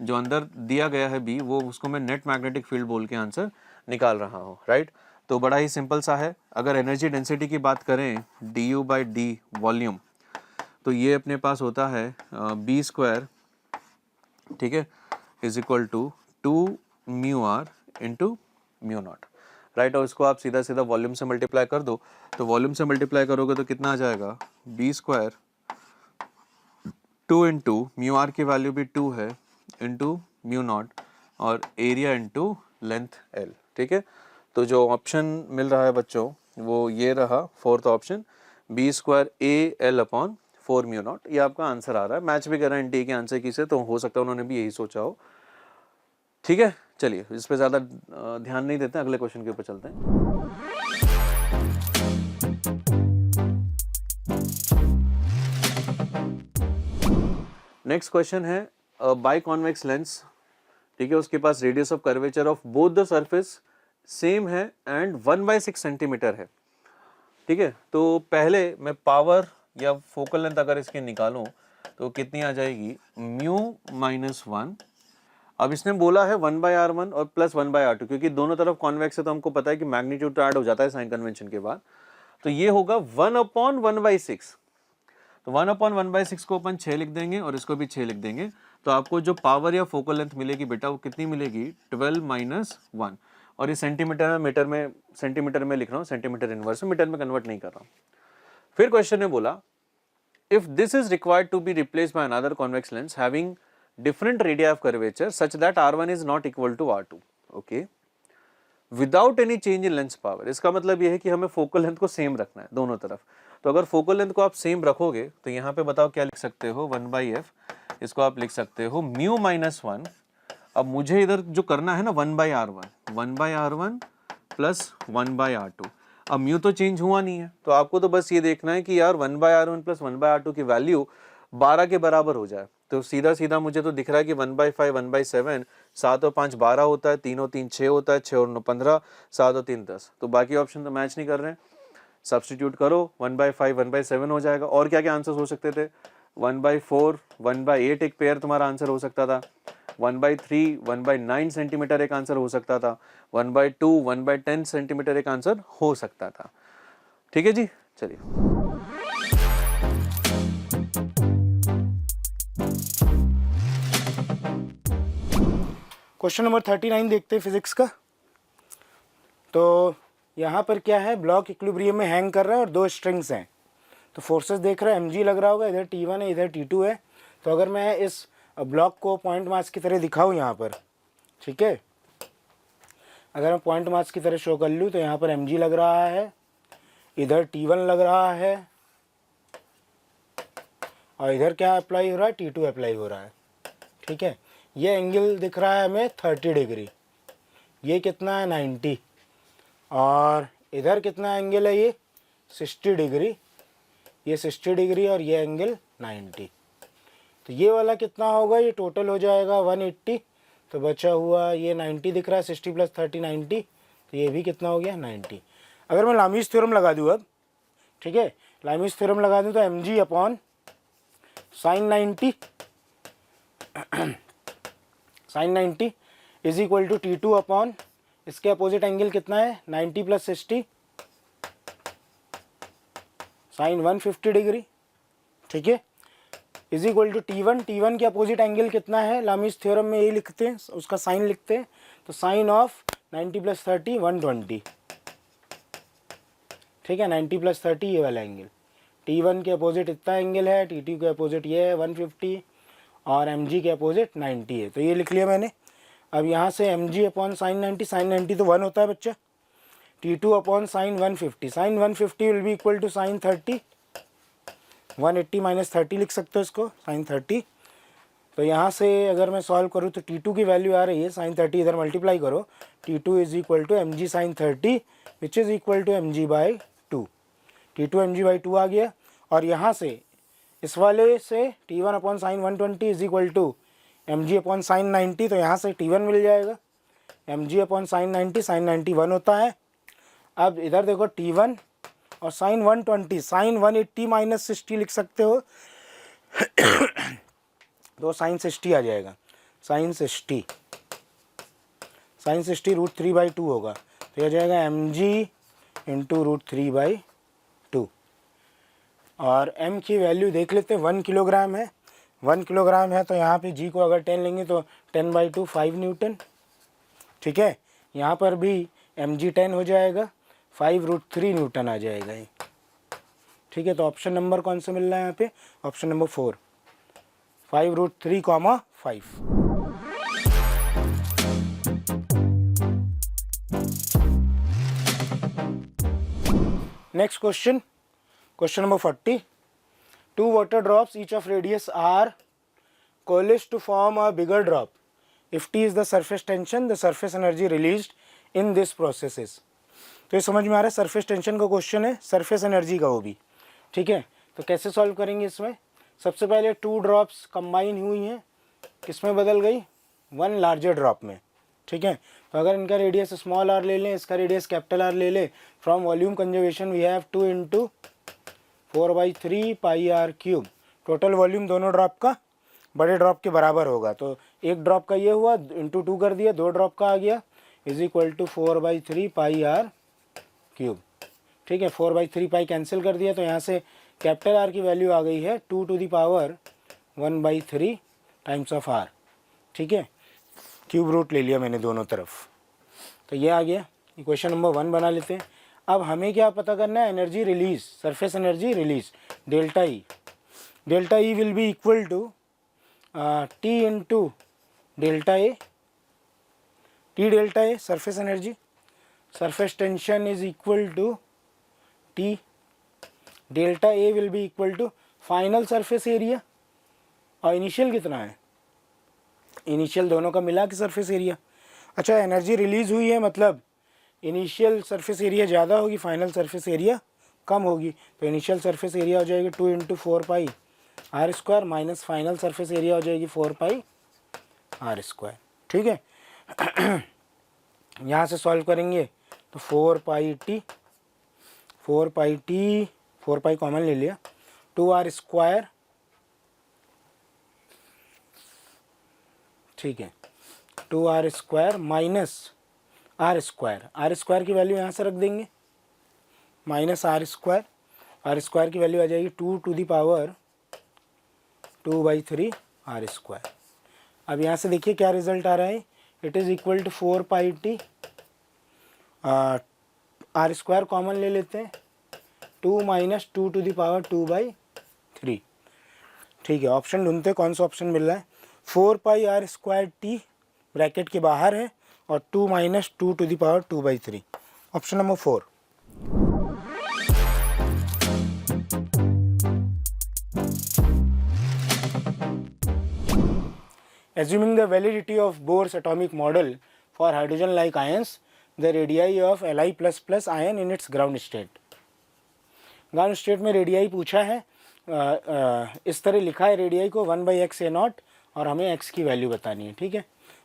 जो अंदर दिया गया है बी, वो उसको मैं नेट मैग्नेटिक फील्ड बोल के आंसर निकाल रहा हूँ, राइट। तो बड़ा ही सिंपल सा है। अगर एनर्जी डेंसिटी की बात करें du/d वॉल्यूम, तो ये अपने पास होता है b², ठीक है, is equal to 2 mu R into mu naught, right. और इसको आप सीधा सीधा वॉल्यूम से मल्टीप्लाई कर दो, तो वॉल्यूम से मल्टीप्लाई करोगे तो कितना आ जाएगा, b², 2 इंटू म्यू आर की वैल्यू भी 2 है, इंटू म्यू नॉट, और एरिया इंटू लेंथ l, ठीक है। तो जो ऑप्शन मिल रहा है बच्चों वो ये रहा, fourth option, b² AL/4 mu naught, ये आपका आंसर आ रहा है। मैच भी कर रहे हैं टी के आंसर की से, तो हो सकता है उन्होंने भी यही सोचा हो, ठीक है। चलिए, इस पे ज़्यादा ध्यान नहीं देते हैं, अगले क्वेश्चन के ऊपर चलते हैं। नेक्स्ट क्वेश्चन है, बाई कॉन्वेक्स लेंस, ठीक है, उसके पास radius of curvature of both the surface same है एंड 1/6 सेंटीमीटर है, ठीक है। तो पहले मैं पावर या फोकल लेंथ अगर इसकी निकालूं तो कितनी आ जाएगी, μ-1। अब इसने बोला है 1/r1 और प्लस 1/r2, क्योंकि दोनों तरफ कॉन्वेक्स है तो हमको पता है कि मैग्नीट्यूड तो ऐड हो जाता है साइन कन्वेंशन के बाद, तो ये होगा 1/1/6। तो 1/1/6 को अपन 6 लिख देंगे और इसको भी 6 लिख देंगे, तो आपको जो पावर या फोकल लेंथ मिलेगी बेटा वो कितनी मिलेगी, 12 - 1। और ये सेंटीमीटर में, मीटर में, सेंटीमीटर में लिख रहा हूँ, सेंटीमीटर इनवर्स में, मीटर में कन्वर्ट नहीं कर रहा हूँ। फिर क्वेश्चन ने बोला, if this is required to be replaced by another convex lens having different radii of curvature such that r1 is not equal to r2, okay, without any change in lens power. इसका मतलब ये है कि हमें focal length को same रखना है दोनों तरफ। तो अगर फोकल लेंथ को आप सेम रखोगे तो यहाँ पे बताओ क्या लिख सकते हो, 1/f, इसको आप लिख सकते हो μ-1। अब मुझे इधर जो करना है ना 1/r1 प्लस 1/r2। अब म्यू तो चेंज हुआ नहीं है, तो आपको तो बस ये देखना है कि यार 1/r1 प्लस 1/r2 की वैल्यू 12 के बराबर हो जाए। तो सीधा सीधा मुझे तो दिख रहा है कि 1/5 1/7, 7 और 5 12 होता है, 3 और 3 6 होता है, 6 और 9 15, 7 और 3 10। तो बाकी ऑप्शन तो मैच नहीं कर रहे हैं, सब्स्टिट्यूट करो, 1/5 1/7 हो जाएगा। और क्या क्या आंसर हो सकते थे, 1/4 1/8 एक पेयर तुम्हारा आंसर हो सकता था, 1/3 1/9 सेंटीमीटर एक आंसर हो सकता था, 1/2 1/10 सेंटीमीटर एक आंसर हो सकता था, ठीक है जी। चलिए, क्वेश्चन नंबर 39 देखते हैं फिजिक्स का। तो यहाँ पर क्या है, ब्लॉक इक्विलिब्रियम में हैंग कर रहा है और दो स्ट्रिंग्स हैं, तो फोर्सेस देख रहे हैं mg लग रहा होगा, इधर T1 है इधर T2 है। तो अगर मैं इस ब्लॉक को पॉइंट मास की तरह दिखाऊँ यहाँ पर, ठीक है, अगर मैं पॉइंट मास की तरह शो कर लूँ तो यहाँ पर mg लग रहा है, इधर T1 लग रहा है और इधर क्या अप्लाई हो रहा है, T2 अप्लाई हो रहा है। ठीक है, ये एंगल दिख रहा है हमें 30 डिग्री, ये कितना है 90, और इधर कितना एंगल है ये 60 डिग्री, ये 60 डिग्री और ये एंगल 90। तो ये वाला कितना होगा, ये टोटल हो जाएगा 180, तो बचा हुआ ये 90 दिख रहा है, 60 + 30 90, तो ये भी कितना हो गया 90। अगर मैं लामीज थ्योरम लगा दूँ अब, ठीक है, लामीज थ्योरम लगा दूँ तो mg upon sin 90 sin 90 is equal to T2 upon इसके अपोजिट एंगल कितना है 90 + 60 sin 150 डिग्री, ठीक है, is equal to T1, T1 के अपोजिट एंगल कितना है, लामीज थ्योरम में यही लिखते हैं, उसका साइन लिखते हैं, तो साइन ऑफ 90 + 30 120, ठीक है, 90 + 30 ये वाला एंगल, T1 के अपोजिट इतना एंगल है, T2 के अपोजिट ये है 150 और mg के अपोजिट 90 है, तो ये लिख लिया मैंने। अब यहाँ से mg अपॉन साइन 90 तो 1 होता है बच्चा, T2 upon sine 150, sine 150 will be equal to sine 30, 180 - 30 लिख सकते हो इसको, साइन 30। तो यहाँ से अगर मैं सॉल्व करूँ तो T2 की वैल्यू आ रही है साइन 30, इधर मल्टीप्लाई करो, T2 is equal to mg sine 30 which is equal to mg/2, T2 mg/2 आ गया। और यहाँ से इस वाले से T1 upon sine 120 is equal to mg upon sine 90, तो यहाँ से T1 मिल जाएगा, mg अपॉन साइन 90, साइन 90 1 होता है। अब इधर देखो T1 और साइन 120, साइन 180 - 60 लिख सकते हो तो साइन 60 आ जाएगा, साइन 60 √3/2 होगा, तो यह जाएगा mg इंटू √3/2। और m की वैल्यू देख लेते हैं, 1 किलोग्राम है, 1 किलोग्राम है, तो यहाँ पे g को अगर 10 लेंगे तो 10/2 5 न्यूटन, ठीक है, यहाँ पर भी mg 10 हो जाएगा, 5√3 न्यूटन आ जाएगा ये, ठीक है। तो ऑप्शन नंबर कौन सा मिल रहा है यहाँ पे, option number 4, 5√3, 5। Next question, question number 40, 2 water drops each of radius r coalesce to form a bigger drop. If T is the surface tension, the surface energy released in this process is। तो ये समझ में आ रहा है, surface tension का question है, surface energy का वो भी, ठीक है। तो कैसे सॉल्व करेंगे इसमें, सबसे पहले 2 ड्रॉप्स कंबाइन हुई हैं, किसमें बदल गई, 1 लार्जर ड्रॉप में, ठीक है। तो अगर इनका रेडियस स्मॉल r ले लें, इसका रेडियस कैपिटल R ले लें, from volume conservation we have 2 × 4/3 πr³, total volume दोनों ड्रॉप का बड़े ड्रॉप के बराबर होगा, तो एक ड्रॉप का ये हुआ इंटू 2 कर दिया, 2 ड्रॉप का आ गया, इज इक्वल टू 4/3 πr³, ठीक है। 4/3 पाई कैंसिल कर दिया, तो यहाँ से कैपिटल R की वैल्यू आ गई है 2 to the power 1/3 times of R, ठीक है, क्यूब रूट ले लिया मैंने दोनों तरफ, तो ये आ गया। इक्वेशन नंबर 1 बना लेते हैं। अब हमें क्या पता करना है, energy release, surface energy release, delta E, delta E will be equal to T into delta A, T delta A surface energy, surface tension is equal to T, delta A will be equal to final surface area, और initial कितना है, initial दोनों का मिला के surface area. अच्छा, energy release हुई है मतलब इनिशियल सरफेस एरिया ज़्यादा होगी, फाइनल सरफेस एरिया कम होगी, तो इनिशियल सरफेस एरिया हो जाएगी 2 × 4 πr² minus final surface area हो जाएगी 4 πr², ठीक है। यहाँ से सॉल्व करेंगे तो 4πt 4 पाई कॉमन ले लिया, 2r², ठीक है, 2r² माइनस r² की वैल्यू यहाँ से रख देंगे, माइनस r² की वैल्यू आ जाएगी 2 to the power 2/3 r²। अब यहाँ से देखिए क्या रिजल्ट आ रहा है, it is equal to 4πt R square common ले लेते हैं, 2 माइनस 2 टू द पावर 2/3। ठीक है, ऑप्शन ढूंढते कौन सा ऑप्शन मिल रहा है। 4 pi R square T bracket के बाहर है और 2 minus 2 to the power 2/3, option number 4। Assuming the validity of Bohr's atomic model for hydrogen-like ions, the radii of Li++ ion in its ground state। Ground state में radii पूछा है, इस तरह लिखा है रेडियाई को 1/x A0 और हमें x की वैल्यू बतानी है। ठीक है,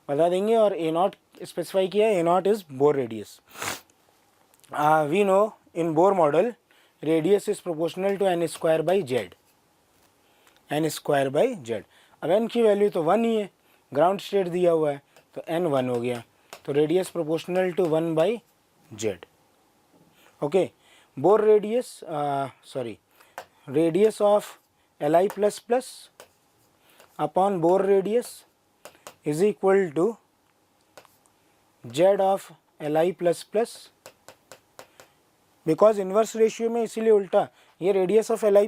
बता देंगे। और A0 स्पेसिफाई किया है, A0 is Bohr radius. We know in Bohr model radius is proportional to n²/z, n²/z। अब n की वैल्यू तो 1 ही है, ग्राउंड स्टेट दिया हुआ है तो n 1 हो गया, तो radius proportional to 1/z। Okay, Bohr radius radius of Li++ upon Bohr radius is equal to z of Li++, because inverse ratio में इसीलिए उल्टा, ये रेडियस ऑफ Li++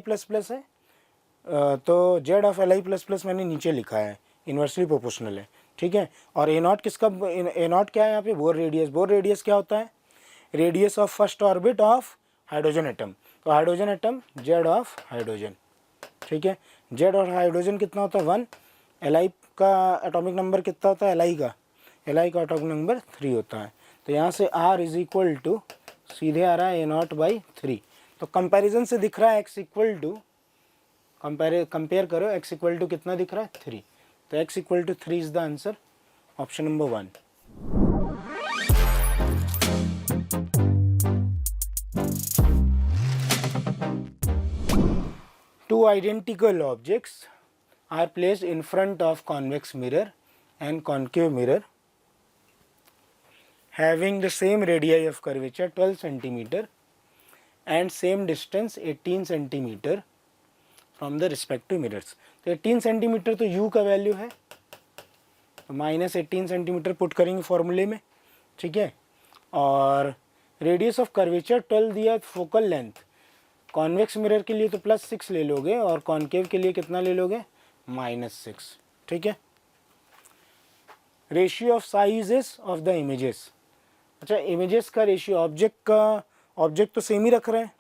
है तो z ऑफ Li++ मैंने नीचे लिखा है, इन्वर्सली प्रोपोर्शनल है। ठीक है, और A0 किसका, A0 क्या है यहाँ पे, बोर रेडियस। बोर रेडियस क्या होता है, radius of first orbit of hydrogen atom, तो hydrogen atom z of hydrogen. ठीक है, z और हाइड्रोजन कितना होता है 1, Li का एटॉमिक नंबर कितना होता है, Li का एटॉमिक नंबर 3 होता है, तो यहाँ से r इज इक्वल टू सीधे आ रहा है A0/3। तो कंपैरिजन से दिख रहा है x इक्वल टू, कंपेयर करो, x इक्वल टू कितना दिख रहा है 3, तो x equal to 3 is the answer, option number 1। Two identical objects are placed in front of convex mirror and concave mirror having the same radii of curvature 12 cm and same distance 18 cm from the respective mirrors। तो 18 cm तो u का value है, तो -18 cm put करेंगे फॉर्मूले में। ठीक है, और रेडियस ऑफ कर्वेचर 12 दिया, फोकल लेंथ कॉन्वेक्स मिरर के लिए तो +6 ले लोगे और कॉन्केव के लिए कितना ले लोगे, -6। ठीक है, ratio of sizes of the images, अच्छा इमेजेस का रेशियो, ऑब्जेक्ट तो सेम ही रख रहे हैं,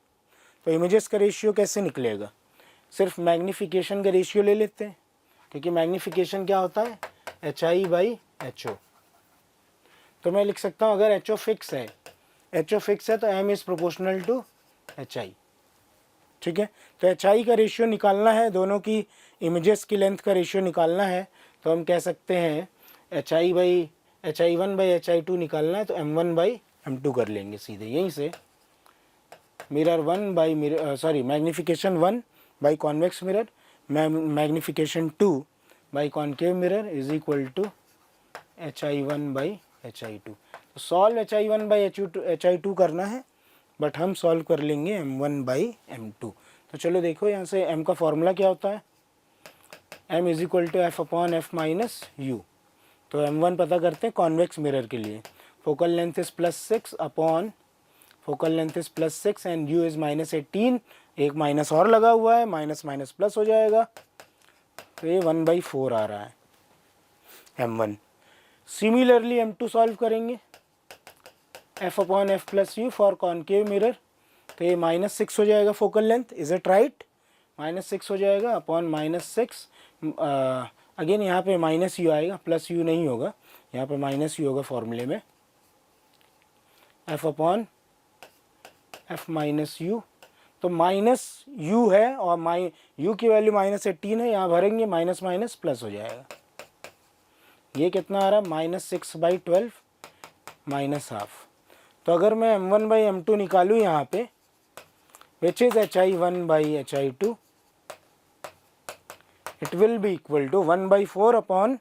तो इमेजेस का रेशियो कैसे निकलेगा, सिर्फ मैग्नीफिकेशन का रेशियो ले लेते हैं, क्योंकि मैग्नीफिकेशन क्या होता है HI/HO। तो मैं लिख सकता हूँ अगर HO फिक्स है, तो M is proportional to HI। ठीक है, तो HI का रेशियो निकालना है, दोनों की इमेजेस की लेंथ का रेशियो निकालना है, तो हम कह सकते हैं HI1/HI2 निकालना है, तो M1/M2 कर लेंगे सीधे यहीं से। Magnification 1 by convex mirror, magnification 2 by concave mirror is equal to HI1/HI2। तो सॉल्व HI1/HI2 करना है, बट हम सॉल्व कर लेंगे M1/M2। तो चलो देखो यहाँ से M का फॉर्मूला क्या होता है, M is equal to F/F-U। तो M1 पता करते हैं कॉन्वेक्स मिरर के लिए, focal length is +6 upon focal length is +6 and U is -18, एक माइनस और लगा हुआ है, माइनस माइनस प्लस हो जाएगा, तो ये 1/4 आ रहा है M1। सिमिलरली M2 सॉल्व करेंगे, F/F+U फॉर कॉन्केव मिरर, तो ये -6 हो जाएगा focal length, is it right, -6 हो जाएगा अपॉन -6, अगेन यहाँ पे -U आएगा, +U नहीं होगा, यहाँ पे -U होगा फॉर्मूले में, F/F -U, तो -U है और U की वैल्यू -18 है, यहाँ भरेंगे माइनस माइनस प्लस हो जाएगा, ये कितना आ रहा है -6/12 -½ तो अगर मैं M1/M2 निकालूँ यहाँ पे, which is HI1/HI2, it will be equal to 1/4 upon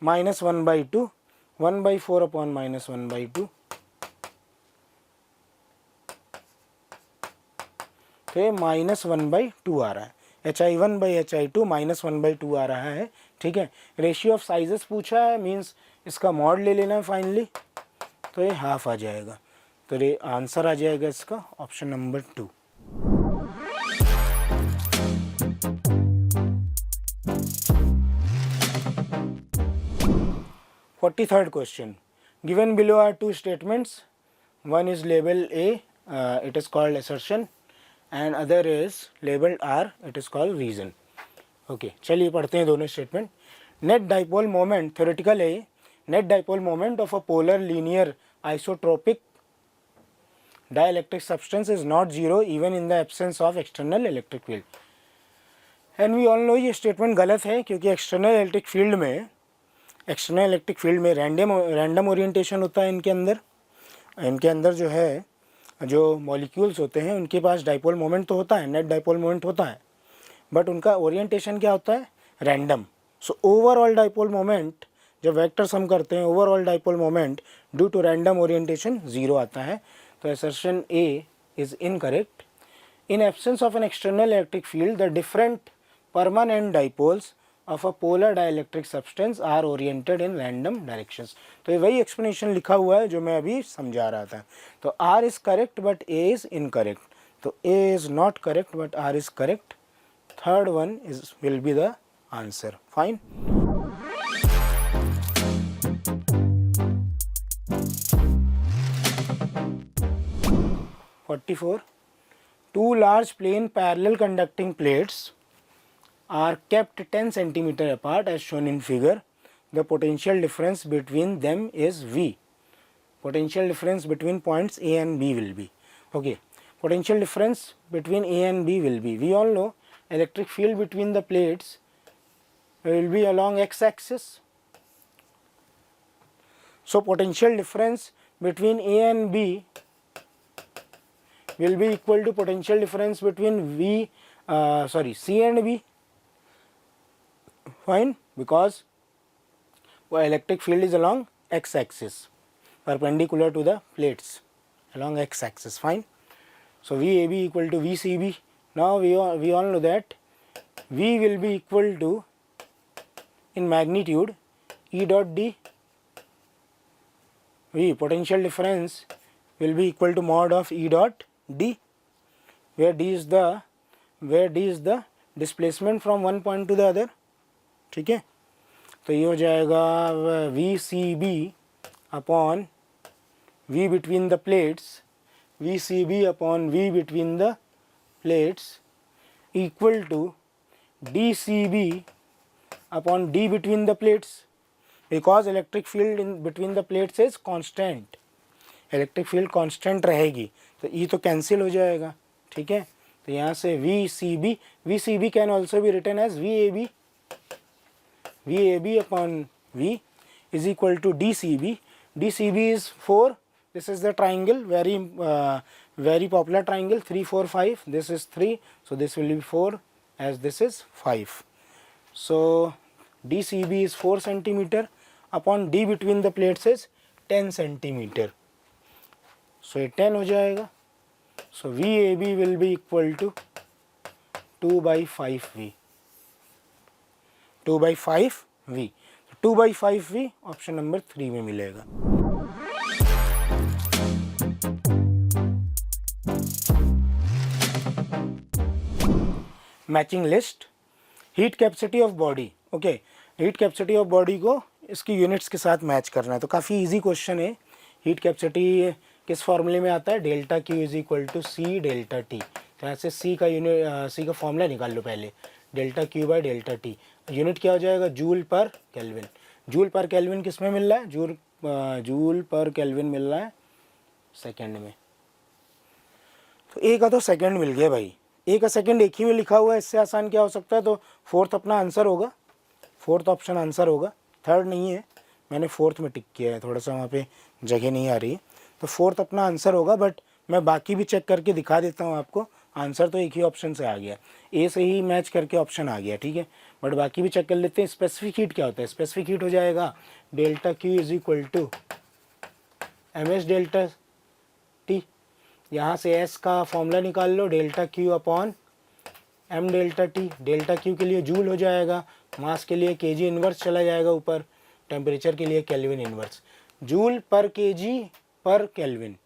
-1/2, 1/4 upon -1/2, तो ये -1/2 आ रहा है, HI1/HI2 -1/2 आ रहा है। ठीक है, रेशियो ऑफ साइजेस पूछा है, मीन्स इसका मॉड ले लेना है फाइनली, तो ये हाफ आ जाएगा, तो ये आंसर आ जाएगा इसका option number 2। Third question. Given below are two statements. One is labeled A, it is called assertion, and other is labeled R, it is called reason. Okay, चलिए पढ़ते हैं दोनों statement. Net dipole moment, theoretical है, net dipole moment of a polar linear isotropic dielectric substance is not zero even in the absence of external electric field. And we all know ये statement गलत है क्योंकि external electric field में random orientation होता है इनके अंदर जो है जो मॉलिक्यूल्स होते हैं उनके पास डाइपोल मोमेंट तो होता है, नेट डाइपोल मोमेंट होता है, बट उनका ओरिएंटेशन क्या होता है, random. So overall dipole moment जब वेक्टर सम करते हैं overall dipole moment due to random orientation zero आता है. तो assertion A is incorrect. In absence of an external electric field the different permanent dipoles of a polar dielectric substance are oriented in random directions. तो ये वही explanation लिखा हुआ है जो मैं अभी समझा रहा था. तो R is correct but A is incorrect. तो A is not correct but R is correct. Third one will be the answer. Fine. Two large plane parallel conducting plates are kept 10 centimeter apart as shown in figure. The potential difference between them is V. Potential difference between points A and B will be. Okay. Potential difference between A and B will be. We all know electric field between the plates will be along x-axis. So potential difference between A and B will be equal to potential difference between C and B. Fine, because electric field is along x-axis, perpendicular to the plates, along x-axis. Fine. So VAB equal to VCB. Now we all know that V will be equal to, in magnitude, E dot D. V potential difference will be equal to mod of E dot D, where D is the displacement from one point to the other. ठीक है. तो ये हो जाएगा VCB upon V between the plates, VCB upon V between the plates equal to DCB upon D between the plates, because electric field in between the plates is constant. Electric field constant रहेगी तो E तो cancel हो जाएगा. ठीक है. तो यहाँ से VCB can also be written as VAB upon V is equal to DCB. DCB is 4. This is the triangle, very popular triangle, 3, 4, 5. This is 3, so this will be 4 as this is 5. So DCB is 4 centimeter upon D between the plates is 10 centimeter. So ये 10 हो जाएगा. So VAB will be equal to 2 by 5V. 2 by 5V. 2 by 5V option number 3 में मिलेगा. Matching list. Heat capacity of body. Okay, heat capacity of body को इसकी units के साथ match करना है. तो काफ़ी इजी क्वेश्चन है. हीट कैपेसिटी किस फॉर्मूले में आता है? Delta Q is equal to C delta T. तो यहाँ से सी का फॉर्मूला निकाल लो पहले. Delta Q by delta T. Unit क्या हो जाएगा? जूल पर केल्विन. जूल पर केल्विन किस में मिल रहा है? जूल पर केल्विन मिल रहा है सेकेंड में. तो ए का तो सेकेंड मिल गया भाई. ए का सेकेंड एक ही में लिखा हुआ है. इससे आसान क्या हो सकता है? तो फोर्थ अपना आंसर होगा. फोर्थ ऑप्शन आंसर होगा. थर्ड नहीं है, मैंने फोर्थ में टिक किया है, थोड़ा सा वहाँ पे जगह नहीं आ रही है. तो फोर्थ अपना आंसर होगा. बट मैं बाकी भी चेक करके दिखा देता हूँ आपको. आंसर तो एक ही ऑप्शन से आ गया. ए से ही मैच करके ऑप्शन आ गया. ठीक है, बट बाकी भी चेक कर लेते हैं. स्पेसिफिक हीट क्या होता है? स्पेसिफिक हीट हो जाएगा delta Q is equal to m s delta T. यहाँ से एस का फॉर्मूला निकाल लो. Delta Q upon m delta T. Delta Q के लिए जूल हो जाएगा, मास के लिए केजी इन्वर्स चला जाएगा ऊपर, टेम्परेचर के लिए kelvin inverse. Joule per KG पर केल्विन.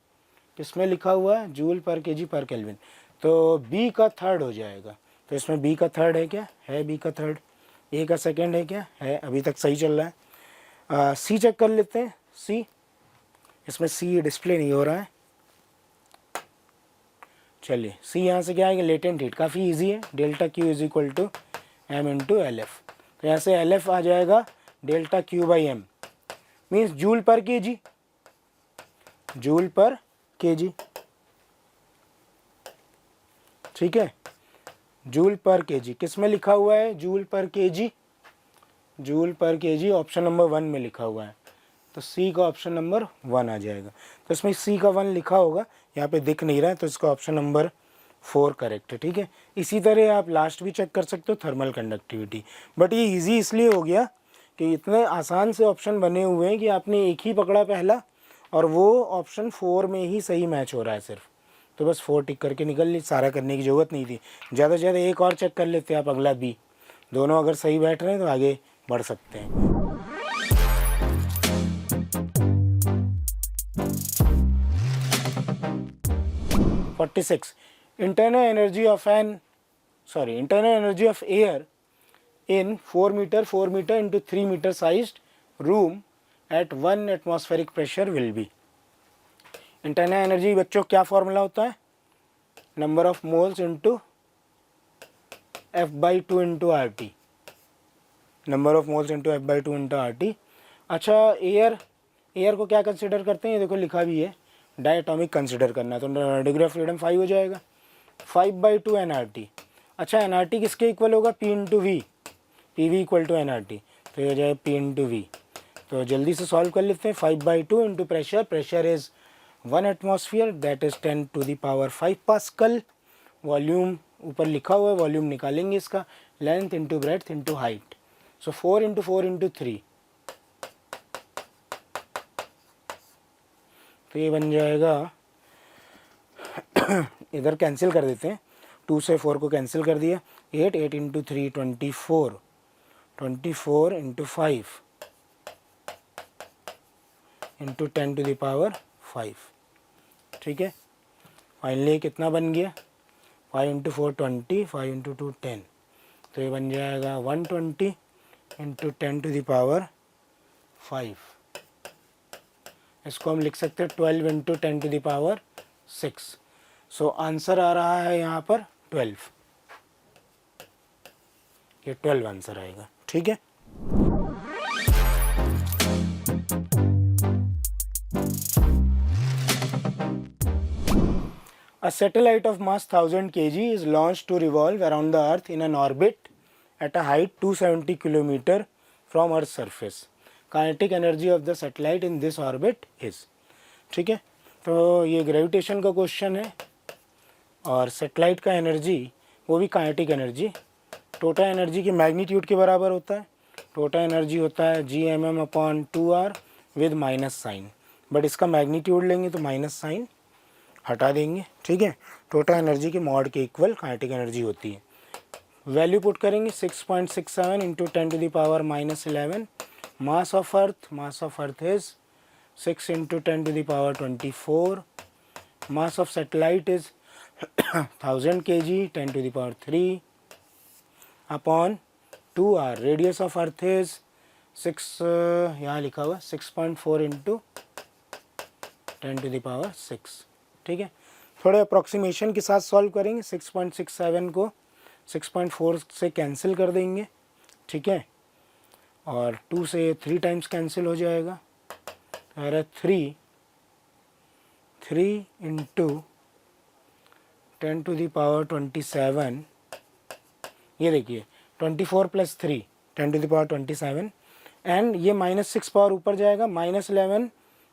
किसमें लिखा हुआ है, जूल पर केजी पर केल्विन, तो बी का थर्ड हो जाएगा। तो इसमें बी का थर्ड है क्या, है बी का थर्ड। ए का सेकंड है क्या, है, अभी तक सही चल रहा है। सी चेक कर लेते हैं, सी, इसमें सी डिस्प्ले नहीं हो रहा है। चलिए सी यहाँ से क्या आएगा, लेटेंट हीट, काफ़ी इजी है, delta Q is equal to M into L F. तो यहाँ से एल एफ आ जाएगा delta Q by M, means joule per kg, joule per kg, ठीक है, जूल पर केजी। किस में लिखा हुआ है, joule per kg, joule per KG option number 1 में लिखा हुआ है, तो सी का ऑप्शन नंबर 1 आ जाएगा। तो इसमें सी का 1 लिखा होगा, यहाँ पे दिख नहीं रहा है, तो इसका ऑप्शन नंबर 4 करेक्ट है, ठीक है। इसी तरह आप लास्ट भी चेक कर सकते हो, थर्मल कंडक्टिविटी। बट ये इजी इसलिए हो गया कि इतने आसान से ऑप्शन बने हुए हैं कि आपने एक ही पकड़ा पहला, और वो ऑप्शन 4 में ही सही मैच हो रहा है सिर्फ, तो बस 4 टिक करके निकल ली, सारा करने की ज़रूरत नहीं थी। ज़्यादा से ज़्यादा एक और चेक कर लेते आप, अगला बी, दोनों अगर सही बैठ रहे हैं तो आगे बढ़ सकते हैं। Internal energy of air in 4 meter into 3 meter sized room at 1 atmospheric pressure will be। Internal energy बच्चों क्या फॉर्मूला होता है, number of moles into F/2 into R T, number of moles into F/2 into R T. अच्छा air को क्या consider करते हैं, ये देखो लिखा भी है, डायटोमिक कंसिडर करना है, तो डिग्री ऑफ फ्रीडम 5 हो जाएगा, 5/2 NRT। अच्छा NRT किसके इक्वल होगा, P into V, P V equal to NRT, तो ये हो जाएगा P इंटू वी। तो जल्दी से सॉल्व कर लेते हैं, 5/2 into pressure, pressure is 1 atmosphere, that is 10 to the power 5 pascal. Volume ऊपर लिखा हुआ है, वॉल्यूम निकालेंगे इसका, length into breadth into height, so 4 into 4 into 3, तो ये बन जाएगा इधर कैंसिल कर देते हैं, 2 से 4 को कैंसिल कर दिया, 8 into 3 24, 24 into 5 into 10 to the power 5, ठीक है। फाइनली कितना बन गया, 5 इंटू 4 20, 5 इंटू 2 10, तो ये बन जाएगा 120 इंटू 10 टू द पावर 5। इसको हम लिख सकते हैं 12 into 10 to the power 6। So answer आ रहा है यहाँ पर 12, ये 12 आंसर आएगा, ठीक है। A satellite of mass 1000 kg is launched to revolve around the earth in an orbit at a height 270 km from earth's surface. Kinetic energy of the satellite in this orbit is, ठीक है। तो ये gravitation का question है, और satellite का energy वो भी काइनेटिक एनर्जी, टोटल एनर्जी की मैग्नीट्यूड के बराबर होता है। टोटल एनर्जी होता है Gmm/2r with minus sign, but इसका मैग्नीट्यूड लेंगे तो माइनस साइन हटा देंगे, ठीक है। टोटल एनर्जी के मॉड के इक्वल काइनेटिक एनर्जी होती है। वैल्यू पुट करेंगे 6.67 into 10 to the power -11। Mass of earth is 6 into 10 to the power 24। Mass of satellite is 1000 kg 10 to the power 3 upon 2r। Radius of earth is 6, यहाँ लिखा हुआ 6.4 into 10 to the power 6, ठीक है। थोड़े approximation के साथ solve करेंगे, 6.67 को 6.4 से कैंसिल कर देंगे, ठीक है, और 2 से 3 टाइम्स कैंसिल हो जाएगा, अरे 3 इंटू 10 टू दी पावर 27, ये देखिए 24 plus 3 10 to the power 27, and ये -6 पावर ऊपर जाएगा, -11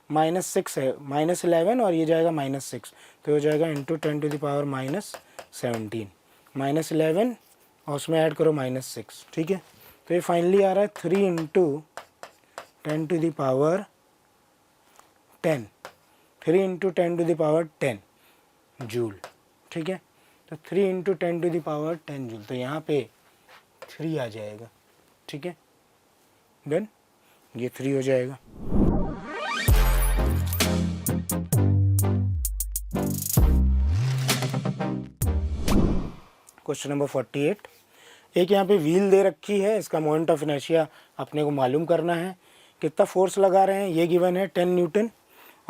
-6 है, -11 और ये जाएगा -6, तो हो जाएगा इंटू 10 टू दी पावर -17, -11 और उसमें ऐड करो -6, ठीक है। तो ये फाइनली आ रहा है 3 into 10 to the power 10, 3 into 10 to the power 10 joule, ठीक है। तो 3 into 10 to the power 10 joule, तो यहाँ पे 3 आ जाएगा, ठीक है, डन, ये 3 हो जाएगा। Question number 48। एक यहाँ पे व्हील दे रखी है, इसका मोमेंट ऑफ इनर्शिया अपने को मालूम करना है। कितना फोर्स लगा रहे हैं ये गिवन है 10 न्यूटन,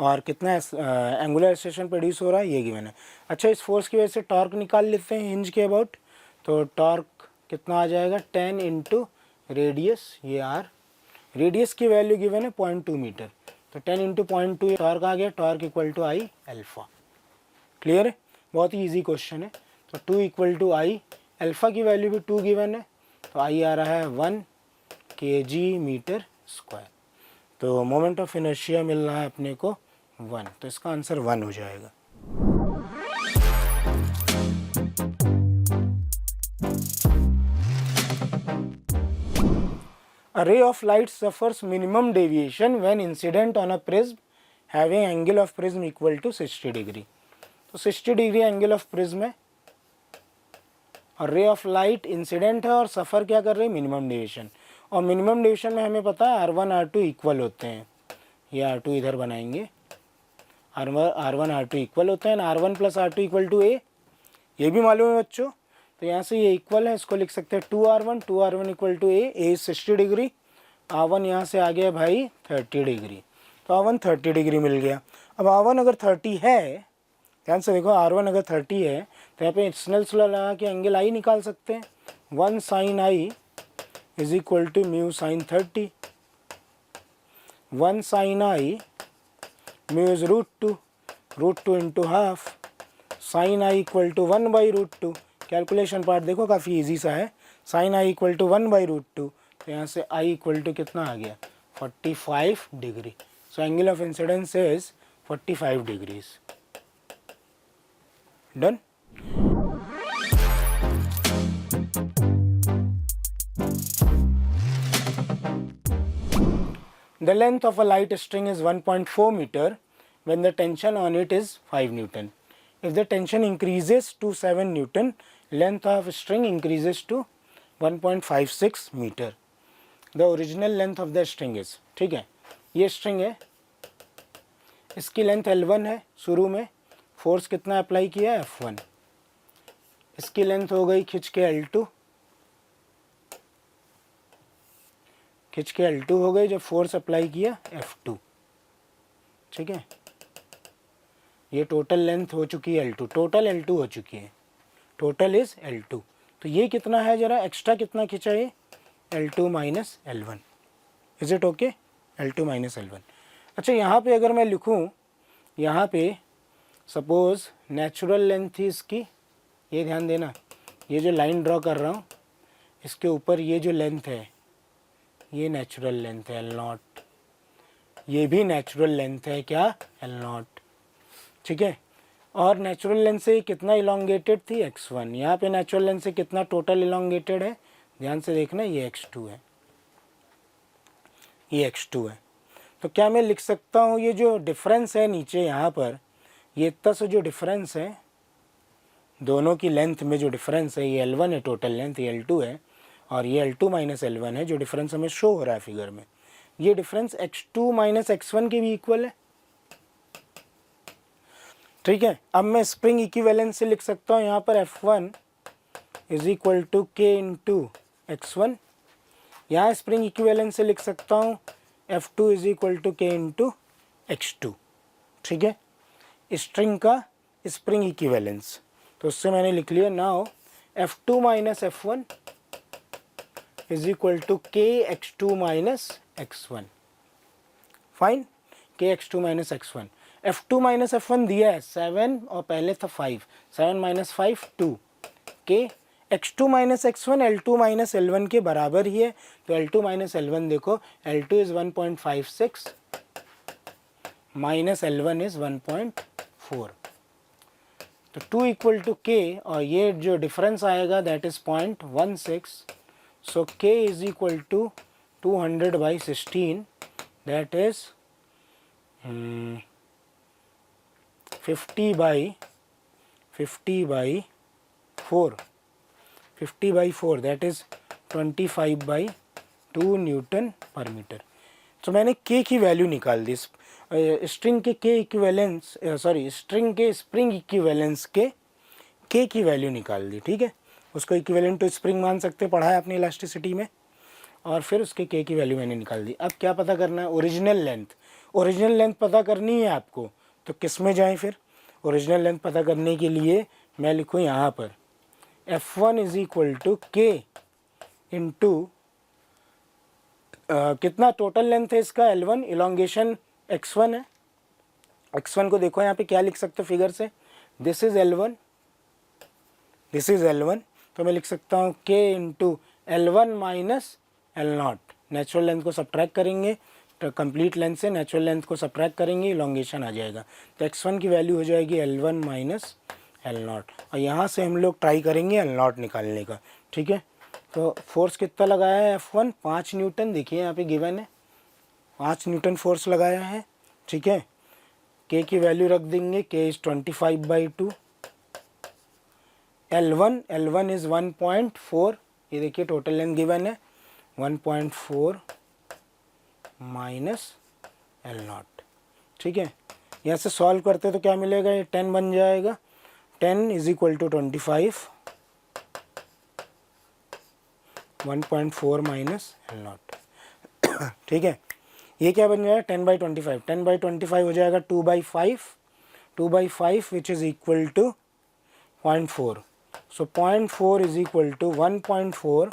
और कितना एंगुलर एक्सेलरेशन प्रोड्यूस हो रहा है ये गिवन है। अच्छा, इस फोर्स की वजह से टॉर्क निकाल लेते हैं हिंज के अबाउट। तो टॉर्क कितना आ जाएगा 10 इंटू रेडियस, ये आर, रेडियस की वैल्यू गिवन है 0.2 मीटर, तो 10 इंटू 0.2 टॉर्क आ गया, torque equal to I alpha. Clear है, बहुत ही ईजी क्वेश्चन है। तो 2 इक्वल टू आई, अल्फा की वैल्यू भी 2 गिवन है, तो आई आ रहा है 1 kg मीटर स्क्वायर। तो मोमेंट ऑफ इनर्शिया मिल रहा है अपने को 1, तो इसका आंसर 1 हो जाएगा। A ray of light suffers minimum deviation when incident on a prism having angle of prism equal to 60 degree। तो 60 डिग्री एंगल ऑफ प्रिज्म है और रे ऑफ लाइट इंसिडेंट है और सफ़र क्या कर रही है, मिनिमम डेविएशन। और मिनिमम डेविएशन में हमें पता है R1 R2 इक्वल होते हैं, ये R2 इधर बनाएंगे, R1 R2 इक्वल होते हैं, R1 plus R2 equal to ए, ये भी मालूम है बच्चों। तो यहाँ से ये इक्वल है, इसको लिख सकते हैं 2R1 equal to A 60 degree, R1 यहाँ से आ गया भाई 30 डिग्री, तो R1 30 डिग्री मिल गया। अब R1 अगर 30 है, ध्यान से देखो, R1 अगर 30 है तो यहाँ पे स्नेल्स लॉ लगा के एंगल आई निकाल सकते हैं। 1 sine I is equal to mu sine 30, 1 sine I mu is √2 into half, sine I equal to 1 by √2। Calculation part देखो काफ़ी इजी सा है, sine I equal to 1 by √2, तो यहाँ से आई इक्वल टू कितना आ गया 45 degree. So angle of incidence is 45 degrees. Done. The length of a light string is 1.4 meter when the tension on it is 5 Newton. If the tension increases to 7 Newton, length of string increases to 1.56 meter. The original length of the string is, ठीक है, ये string है, इसकी length L1 है, शुरू में force कितना apply किया है F1, इसकी लेंथ हो गई खिंच के L2, खिंच के L2 हो गई जब फोर्स अप्लाई किया F2, ठीक है, ये टोटल लेंथ हो चुकी है L2, टोटल L2 हो चुकी है, टोटल इज L2। तो ये कितना है, जरा एक्स्ट्रा कितना खिंचा है, L2 minus L1, is it okay, L2 minus L1। अच्छा, यहाँ पे अगर मैं लिखूँ, यहाँ पे सपोज नेचुरल लेंथ थी इसकी, ये ध्यान देना, ये जो लाइन ड्रॉ कर रहा हूँ इसके ऊपर ये जो लेंथ है ये नेचुरल लेंथ है L0, ये भी नेचुरल लेंथ है क्या L0, ठीक है। और नेचुरल लेंथ से कितना इलोंगेटेड थी x1, यहाँ पे नेचुरल लेंथ से कितना टोटल इलोंगेटेड है, ध्यान से देखना, ये x2 है, ये x2 है। तो क्या मैं लिख सकता हूँ ये जो डिफरेंस है नीचे यहाँ पर, ये इतना सा जो डिफरेंस है दोनों की लेंथ में, जो डिफरेंस है ये L1 है टोटल लेंथ, ये L2 है, और ये L2 माइनस L1 है जो डिफरेंस हमें शो हो रहा है फिगर में, ये डिफरेंस x2 माइनस x1 के भी इक्वल है, ठीक है। अब मैं स्प्रिंग इक्विवेलेंस से लिख सकता हूँ यहाँ पर F1 is equal to K into x1, यहाँ स्प्रिंग इक्विवेलेंस से लिख सकता हूँ F2 is equal to K into x2, ठीक है, स्ट्रिंग का स्प्रिंग इक्विवेलेंस। तो उससे मैंने लिख लिया, now F2 minus F1 is equal to K x2 minus x1, fine, K x2 minus x1। F2 minus F1 दिया है 7 और पहले था 5, 7 minus 5 2, K x2 minus x1 L2 minus L1 के बराबर ही है, तो L2 माइनस L1 देखो, L2 is 1.56 minus L1 is 1.4, तो 2 इक्वल टू K, और ये जो डिफरेंस आएगा that is 0.16, so K is equal to 200/16, that is 50/4, 50/4 that is 25/2 newton per metre. तो मैंने K की वैल्यू निकाल दी, स्ट्रिंग के K इक्विवेलेंस, सॉरी स्ट्रिंग के स्प्रिंग इक्विवेलेंस के K की वैल्यू निकाल दी, ठीक है। उसको इक्विवेलेंट टू स्प्रिंग मान सकते, पढ़ा है अपनी इलास्टिसिटी में। और फिर उसके के की वैल्यू मैंने निकाल दी। अब क्या पता करना है, ओरिजिनल लेंथ। ओरिजिनल लेंथ पता करनी है आपको, तो किस में जाएं फिर? ओरिजिनल लेंथ पता करने के लिए मैं लिखूँ यहाँ पर F1 इज इक्वल टू के इंटू कितना टोटल लेंथ है इसका, L1, इलोंगेशन x1 है। x1 को देखो यहाँ पे क्या लिख सकते हो फिगर से, this is L1, this is L1, तो मैं लिख सकता हूँ k into L1 minus L0। Natural length को सब्ट्रैक्ट करेंगे, तो कंप्लीट लेंथ से नेचुरल लेंथ को सब्ट्रैक्ट करेंगे, इलोंगेशन आ जाएगा। तो x1 की वैल्यू हो जाएगी L1 माइनस L0, और यहाँ से हम लोग ट्राई करेंगे L0 निकालने का। ठीक है, तो फोर्स कितना लगाया है F1, 5 न्यूटन, देखिए यहाँ पे गिवन है 5 न्यूटन फोर्स लगाया है। ठीक है, k की वैल्यू रख देंगे, k इज़ 25/2, L1 इज़ 1.4, ये देखिए टोटल लेंथ गिवन है 1.4 माइनस L0। ठीक है, यहाँ से सॉल्व करते तो क्या मिलेगा, ये 10 बन जाएगा, 10 is equal to 25, 1.4 minus L0। ठीक है, ये क्या बन जाएगा 10/25, 10/25 हो जाएगा 2/5, 2/5 which is equal to 0.4, so 0.4 is equal to 1.4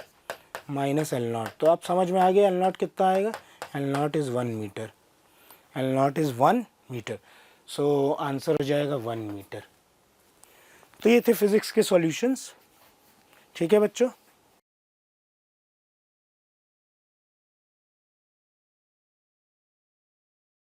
minus L0। तो आप समझ में आ गया L0 कितना आएगा, L0 is 1 metre, L0 is 1 metre, so answer हो जाएगा 1 मीटर। तो ये थे फिज़िक्स के सॉल्यूशंस। ठीक है बच्चों।